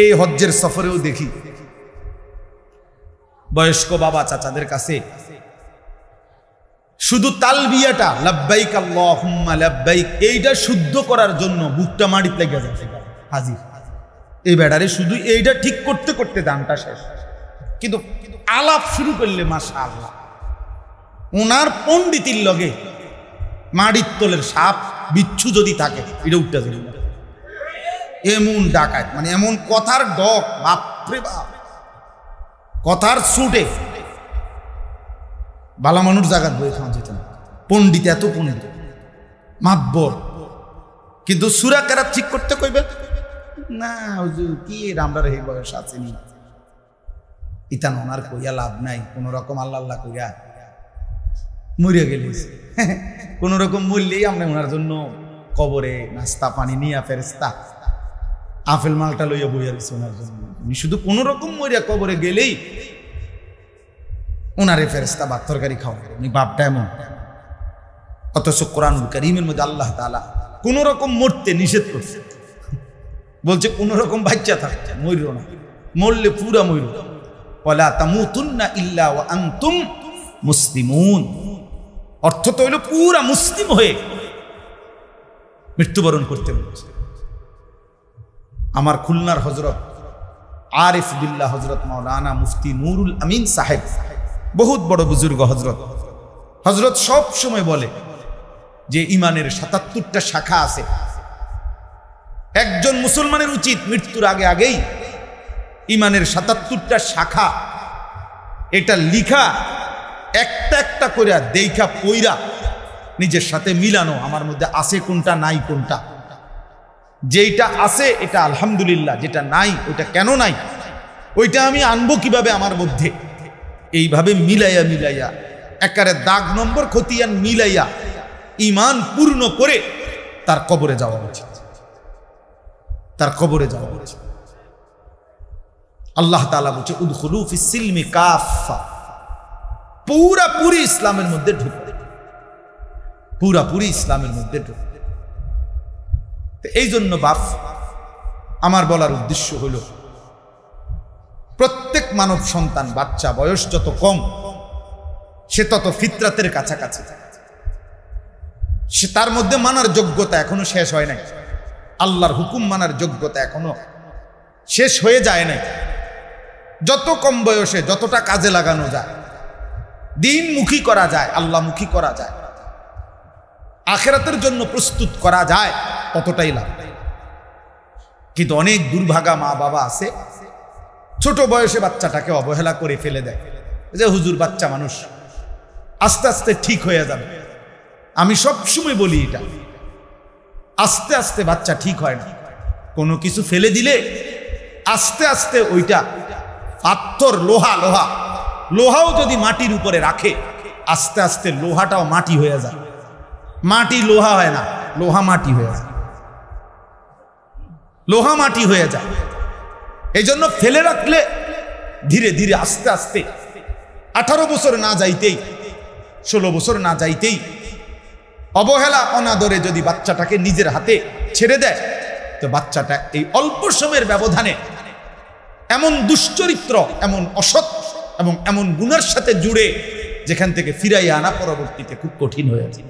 A: এই হজ্জের সফরেও দেখি বয়স্ক বাবা চাচাদের কাছে শুধু তালবিয়াটা লাব্বাইক আল্লাহুম্মা লাব্বাইক এইটা শুদ্ধ করার জন্য বুকটা মাটিতে লেগে যায় হাজির। এই ব্যাটারে শুধু এইটা ঠিক করতে করতে দানটা শেষ, কিন্তু আলাপ শুরু করলে মাশাআল্লাহ ওনার পণ্ডিতির লগে মাড়ির তলের সাপ বিচ্ছু যদি থাকে এটা উঠতে যাবে, এমন ডাকায়, মানে এমন কথার ডক, বাপরে বাপ, কথার ছুটে বালা মানুষ জাগাত বই খাওয়া যেত না। পণ্ডিত, এত পণ্ডিত মাতবর, কিন্তু সূরা কেরাত ঠিক করতে কইবে না, কি আমরা এই বয়স আসেনি, ইতান ওনার কইয়া লাভ নাই, কোন রকম আল্লাহ আল্লাহ কইয়া মরে গেলে কোন রকম মরলেই আমরা ওনার জন্য কবরে নাস্তা পানি নিয়ে ফেরেস্তা আপেল মালটা লইয়া বইয়া দিচ্ছে ওনার জন্য, উনি শুধু কোন রকম মরিয়া কবরে গেলেই ওনারে ফেরেস্তা ভাত তরকারি খাওয়া, উনি বাপটা এমন। অথচ কোরআনুল কারীমের মধ্যে আল্লাহ তাআলা কোন রকম মরতে নিষেধ করছে, বলছে কোন রকম বাচ্চা থাকছে মরিও না, মরলে পুরা মরিও, ওয়ালা তামুতুন্না ইল্লা ওয়া আনতুম মুসলিমুন। অর্থ তো হইল পুরা মুসলিম হয়ে মৃত্যুবরণ করতে বলছে। আমার খুলনার হজরত আরিফ বিল্লাহ হজরত মাওলানা মুফতি নুরুল আমিন সাহেব, বহুত বড় বুজুর্গ হজরত, হজরত সব সময় বলে যে ইমানের ৭৭টা শাখা আছে, একজন মুসলমানের উচিত মৃত্যুর আগে আগেই ইমানের ৭৭টা শাখা, এটা লিখা একটা একটা করে দেখা পইরা নিজের সাথে মিলানো, আমার মধ্যে আছে কোনটা নাই কোনটা, যেটা আছে এটা আলহামদুলিল্লাহ, যেটা নাই ওইটা কেন নাই, ওইটা আমি আনবো কিভাবে আমার মধ্যে, এইভাবে মিলাইয়া মিলাইয়া একারে দাগ নম্বর খতিয়ান মিলাইয়া ইমান পূর্ণ করে তার কবরে যাওয়া উচিত, তার কবরে যাওয়া উচিত। আল্লাহ তাআলা বলছে উদখুলু ফিস সিলমি কাফা, পুরাপুরি ইসলামের মধ্যে ঢুকতে, পুরাপুরি ইসলামের মধ্যে ঢুকতে। এই জন্য বাপ, আমার বলার উদ্দেশ্য হলো প্রত্যেক মানব সন্তান, বাচ্চা বয়স যত কম সে তত ফিতরাতের কাছাকাছি, সে তার মধ্যে মানার যোগ্যতা এখনো শেষ হয় নাই, আল্লাহর হুকুম মানার যোগ্যতা এখনো শেষ হয়ে যায় নাই। যত কম বয়সে যতটা কাজে লাগানো যায়, দিনমুখী করা যায়, আল্লাহমুখী করা যায়, আখিরাতের জন্য প্রস্তুত করা যায়, ততটাই লাভ। কিন্তু অনেক দুর্ভাগা মা বাবা আছে, ছোট বয়সে বাচ্চাটাকে অবহেলা করে ফেলে দেয়, যে হুজুর বাচ্চা মানুষ আস্তে আস্তে ঠিক হয়ে যাবে। আমি সবসময় বলি এটা, আস্তে আস্তে বাচ্চা ঠিক হয় না। কোনো কিছু ফেলে দিলে আস্তে আস্তে ওইটা পাথর, লোহাও যদি মাটির উপরে রাখে, আস্তে আস্তে লোহাটাও মাটি হয়ে যায়। মাটি লোহা হয় না, লোহা মাটি হয়ে যায়, লোহা মাটি হয়ে যায়। এই জন্য ফেলে রাখলে ধীরে ধীরে আস্তে আস্তে 18 বছর না যাইতেই, 16 বছর না যাইতেই অবহেলা অনাদরে যদি বাচ্চাটাকে নিজের হাতে ছেড়ে দেয়, তো বাচ্চাটা এই অল্প সময়ের ব্যবধানে এমন দুশ্চরিত্র, এমন অসৎ এবং এমন গুণের সাথে জুড়ে, যেখান থেকে ফিরাইয়া আনা পরবর্তীতে খুব কঠিন হয়ে যায়,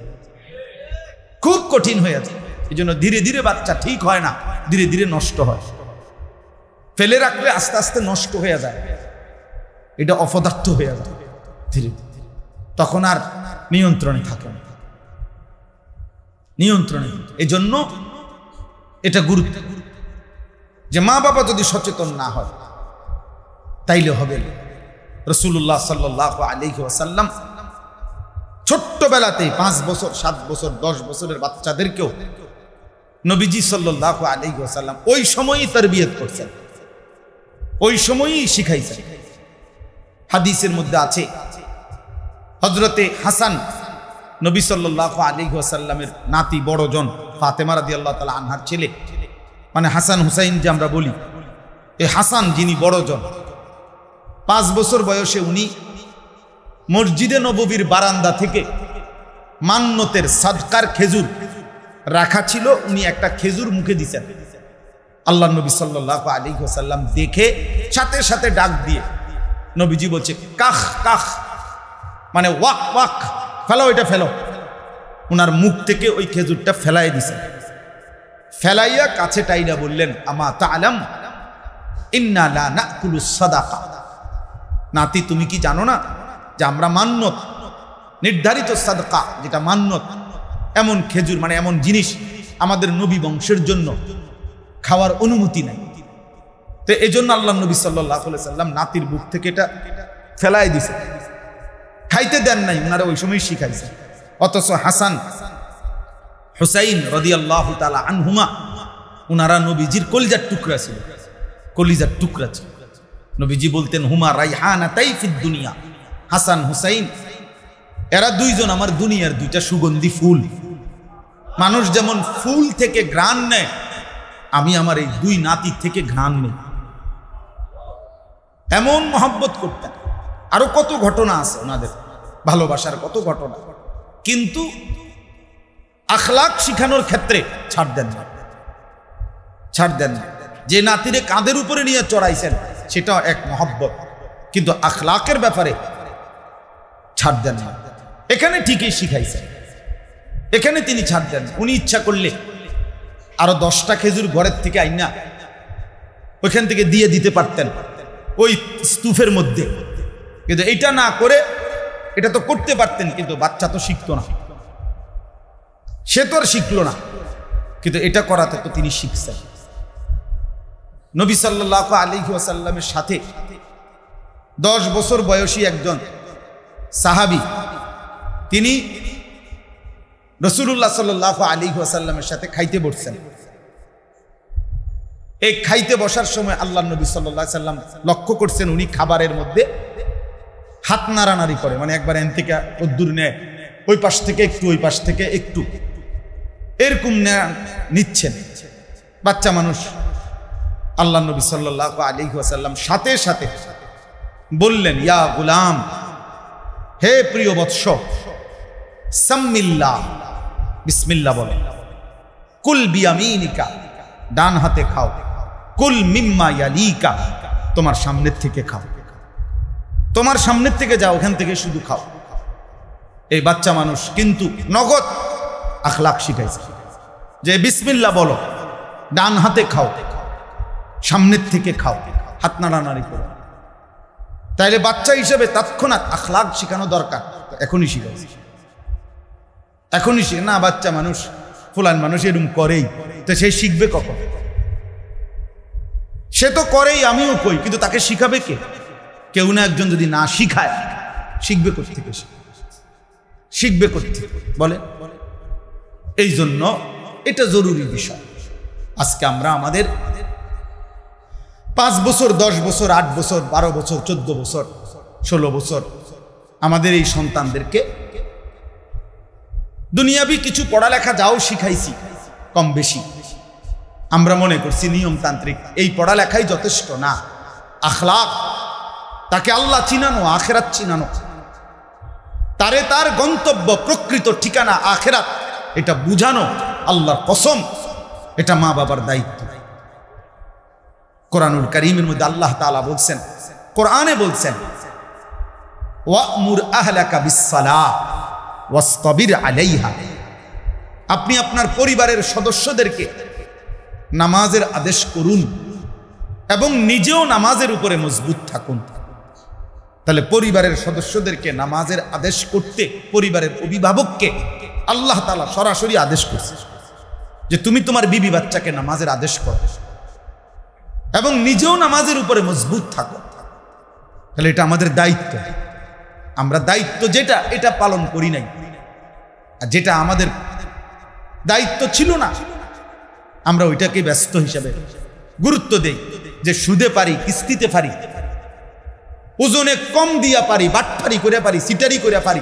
A: খুব কঠিন হয়ে যায়। এই জন্য ধীরে ধীরে বাচ্চা ঠিক হয় না, ধীরে ধীরে নষ্ট হয়। ফেলে রাখলে আস্তে আস্তে নষ্ট হয়ে যায়, এটা অপদার্থ হয়ে যায় ধীরে ধীরে, তখন আর নিয়ন্ত্রণে থাকে না, নিয়ন্ত্রণে। এই জন্য এটা গুরুত্ব, যে মা বাবা যদি সচেতন না হয় তাইলে হবে না। রাসূলুল্লাহ সাল্লাল্লাহু আলাইহি ওয়াসাল্লাম ছোট্টবেলাতেই 5 বছর, 7 বছর, 10 বছরের বাচ্চাদেরকেও নবীজি সাল্লাল্লাহু আলাইহি ওয়াসাল্লাম ওই সময়ই তারবিয়ত করছেন, ওই সময়ই শিখাইছেন। হাদিসের মধ্যে আছে হযরতে হাসান নবী সাল্লাল্লাহু আলাইহি ওয়াসাল্লামের নাতি, বড়জন, ফাতেমা রাদিয়াল্লাহু তাআলা আনহার ছেলে, মানে হাসান হুসাইন যে আমরা বলি, এই হাসান যিনি বড়জন, 5 বছর বয়সে উনি মসজিদে নববীর বারান্দা থেকে মান্নতের সাদকার খেজুর রাখা ছিল, উনি একটা খেজুর মুখে দিছেন। আল্লাহ নবী সাল্লাল্লাহু আলাইহি ওয়াসাল্লাম দেখে সাথে সাথে ডাক দিয়ে নবীজি বলছে কাখ কাখ, মানে ওয়াক ওয়াক, ফেলো এটা ফেলো। ওনার মুখ থেকে ওই খেজুরটা ফেলাই দিছেন, ফেলাইয়া কাছে টাইনা বললেন আমা তা'লাম ইন্না লা নাকুলু সাদাকা, নাতি তুমি কি জানো না যে আমরা মান্নত, নির্ধারিত সাদকা যেটা মান্নত, এমন খেজুর, মানে এমন জিনিস আমাদের নবী বংশের জন্য খাওয়ার অনুমতি নাই। তো এই জন্য আল্লাহ নবী সাল্লাল্লাহু আলাইহি সাল্লাম নাতির বুক থেকে এটা ফেলাই দিছে, খাইতে দেন নাই, ওনারা ওই সময় শিখাইছে। অথচ হাসান হুসাইন রাদিয়াল্লাহু তাআলা আনহুমা, ওনারা নবীজির কলিজার টুকরা ছিল, কলিজার টুকরা ছিল। নবীজি বলতেন হুমা রাইহানাতাই ফিদ দুনিয়া, হাসান হুসাইন এরা দুইজন আমার দুনিয়ার দুইটা সুগন্ধি ফুল। মানুষ যেমন ফুল থেকে ঘ্রাণ নেয়, আমি আমার এই দুই নাতি থেকে ঘ্রাণ নেই। এমন মহব্বত করতেন। আরো কত ঘটনা আছে ওনাদের ভালোবাসার, কত ঘটনা, কিন্তু আখলাক শিখানোর ক্ষেত্রে ছাড় দেন না, ছাড় দেন না। যে নাতিরে কাঁধের উপরে নিয়ে চড়াইছেন সেটাও এক মহব্বত, কিন্তু আখলাকের ব্যাপারে ছাড় দেন না। এখানে ঠিকই শিখাইছেন, এখানে তিনি ছাড় দেন। উনি ইচ্ছা করলে আরো 10টা খেজুর ঘরের থেকে আইনা ওইখান থেকে দিয়ে দিতে পারতেন ওই স্তূপের মধ্যে, কিন্তু এটা না করে, এটা তো করতে পারতেন, কিন্তু বাচ্চা তো শিখতো না, সে তো আর শিখলো না, কিন্তু এটা করাতে তো তিনি শিখছেন। নবী সাল্লাল্লাহু আলাইহি ওয়াসাল্লামের সাথে 10 বছর বয়সী একজন সাহাবী, তিনি রাসূলুল্লাহ সাল্লাল্লাহু আলাইহি ওয়াসাল্লামের সাথে খাইতে বসছেন। এই খাইতে বসার সময় আল্লাহর নবী সাল্লাল্লাহু আলাইহি ওয়াসাল্লাম লক্ষ্য করছেন উনি খাবারের মধ্যে হাত নাড়ানাড়ি করে, মানে একবার এন থেকে কদ্দুর নেয়, ওই পাশ থেকে একটু, ওই পাশ থেকে একটু, এরকম নিচ্ছেন। বাচ্চা মানুষ। আল্লাহর নবী সাল্লাল্লাহু আলাইহি ওয়াসাল্লাম সাথে সাথে বললেন, ইয়া গুলাম, হে প্রিয় বৎস, সাম্মিল্লাহ, বিসমিল্লাহ বলেন। কুল বিয়ামিনিকা, ডান হাতে খাও। কুল মিম্মা ইয়ালিকা, তোমার সামনের থেকে খাও, তোমার সামনের থেকে যাও, ওখান থেকে শুধু খাও। এই বাচ্চা মানুষ কিন্তু নগদ আখলাক শিখাইছে যে বিসমিল্লাহ বলো, ডান হাতে খাও, সামনের থেকে খাও, হাত নাড়ানাড়ি করো। তাইলে বাচ্চা হিসেবে তৎক্ষণাৎ আখলাক শেখানো দরকার, এখনই শিখাইছে, এখনই শিখে না। বাচ্চা মানুষ, ফুলান মানুষ এরকম করেই, তো সে শিখবে কখন? সে তো করেই, আমিও কই, কিন্তু তাকে শিখাবে কে? কেউ না একজন যদি না শিখায়, শিখবে কোত্থেকে? শিখবে কোত্থেকে বলে? এই জন্য এটা জরুরি বিষয়। আজকে আমরা আমাদের 5 বছর, 10 বছর, 8 বছর, 12 বছর, 14 বছর, 16 বছর আমাদের এই সন্তানদেরকে দুনিয়াবি কিছু পড়ালেখা যাও শিখাইছি কম বেশি, আমরা মনে করছি নিয়মতান্ত্রিক এই পড়ালেখাই যথেষ্ট না। আখলাক, তাকে আল্লাহ চিনানো, আখেরাত চিনানো, তারে তার গন্তব্য, প্রকৃত ঠিকানা আখেরাত, এটা বুঝানো, আল্লাহর কসম এটা মা বাবার দায়িত্ব। কোরআনুল কারীমের মধ্যে আল্লাহ তাআলা বলছেন, কোরআনে বলছেন, ওয়া'মুর আহলাকা বিস-সালাহ ওয়াসতাবির আলাইহা, আপনি আপনার পরিবারের সদস্যদেরকে নামাজের আদেশ করুন এবং নিজেও নামাজের উপরে মজবুত থাকুন। তাহলে পরিবারের সদস্যদেরকে নামাজের আদেশ করতে পরিবারের অভিভাবককে আল্লাহ তাআলা সরাসরি আদেশ করছে যে তুমি তোমার বিবি বাচ্চাকে নামাজের আদেশ করো এবং নিজেও নামাজের উপরে মজবুত থাকো। তাহলে এটা আমাদের দায়িত্ব। আমরা দায়িত্ব যেটা, এটা পালন করি নাই, আর যেটা আমাদের দায়িত্ব ছিল না, আমরা ওইটাকে ব্যস্ত হিসাবে গুরুত্ব দেই, যে সুদে পারি, কিস্তিতে পারি, ওজনে কম দিয়া পারি, বাটপারি করে পারি, সিটারি করে পারি,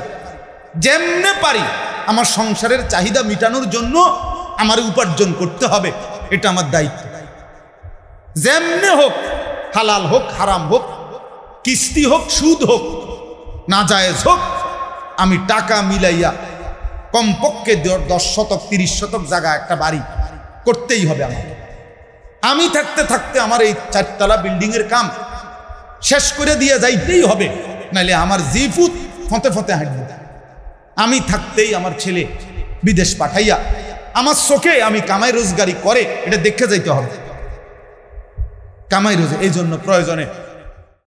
A: যেমনে পারি আমার সংসারের চাহিদা মিটানোর জন্য আমার উপার্জন করতে হবে, এটা আমার দায়িত্ব। যেমনে হোক, হালাল হোক, হারাম হোক, কিস্তি হোক, সুদ হোক, নাজায়েজ হোক, আমি টাকা মিলাইয়া কমপক্ষে 10 শতক 30 শতক জায়গা একটা বাড়ি করতেই হবে আমাকে। আমি থাকতে থাকতে আমার এই 4 তলা বিল্ডিং এর কাম শেষ করে দিয়ে যাইতেই হবে, নাইলে আমার জিফুত ফতে ফতে হাঁটবে। আমি থাকতেই আমার ছেলে বিদেশ পাঠাইয়া আমার চোখে আমি কামাই রোজগারি করে এটা দেখে যাইতে হবে, কামাই রোজগার। এই জন্য প্রয়োজনে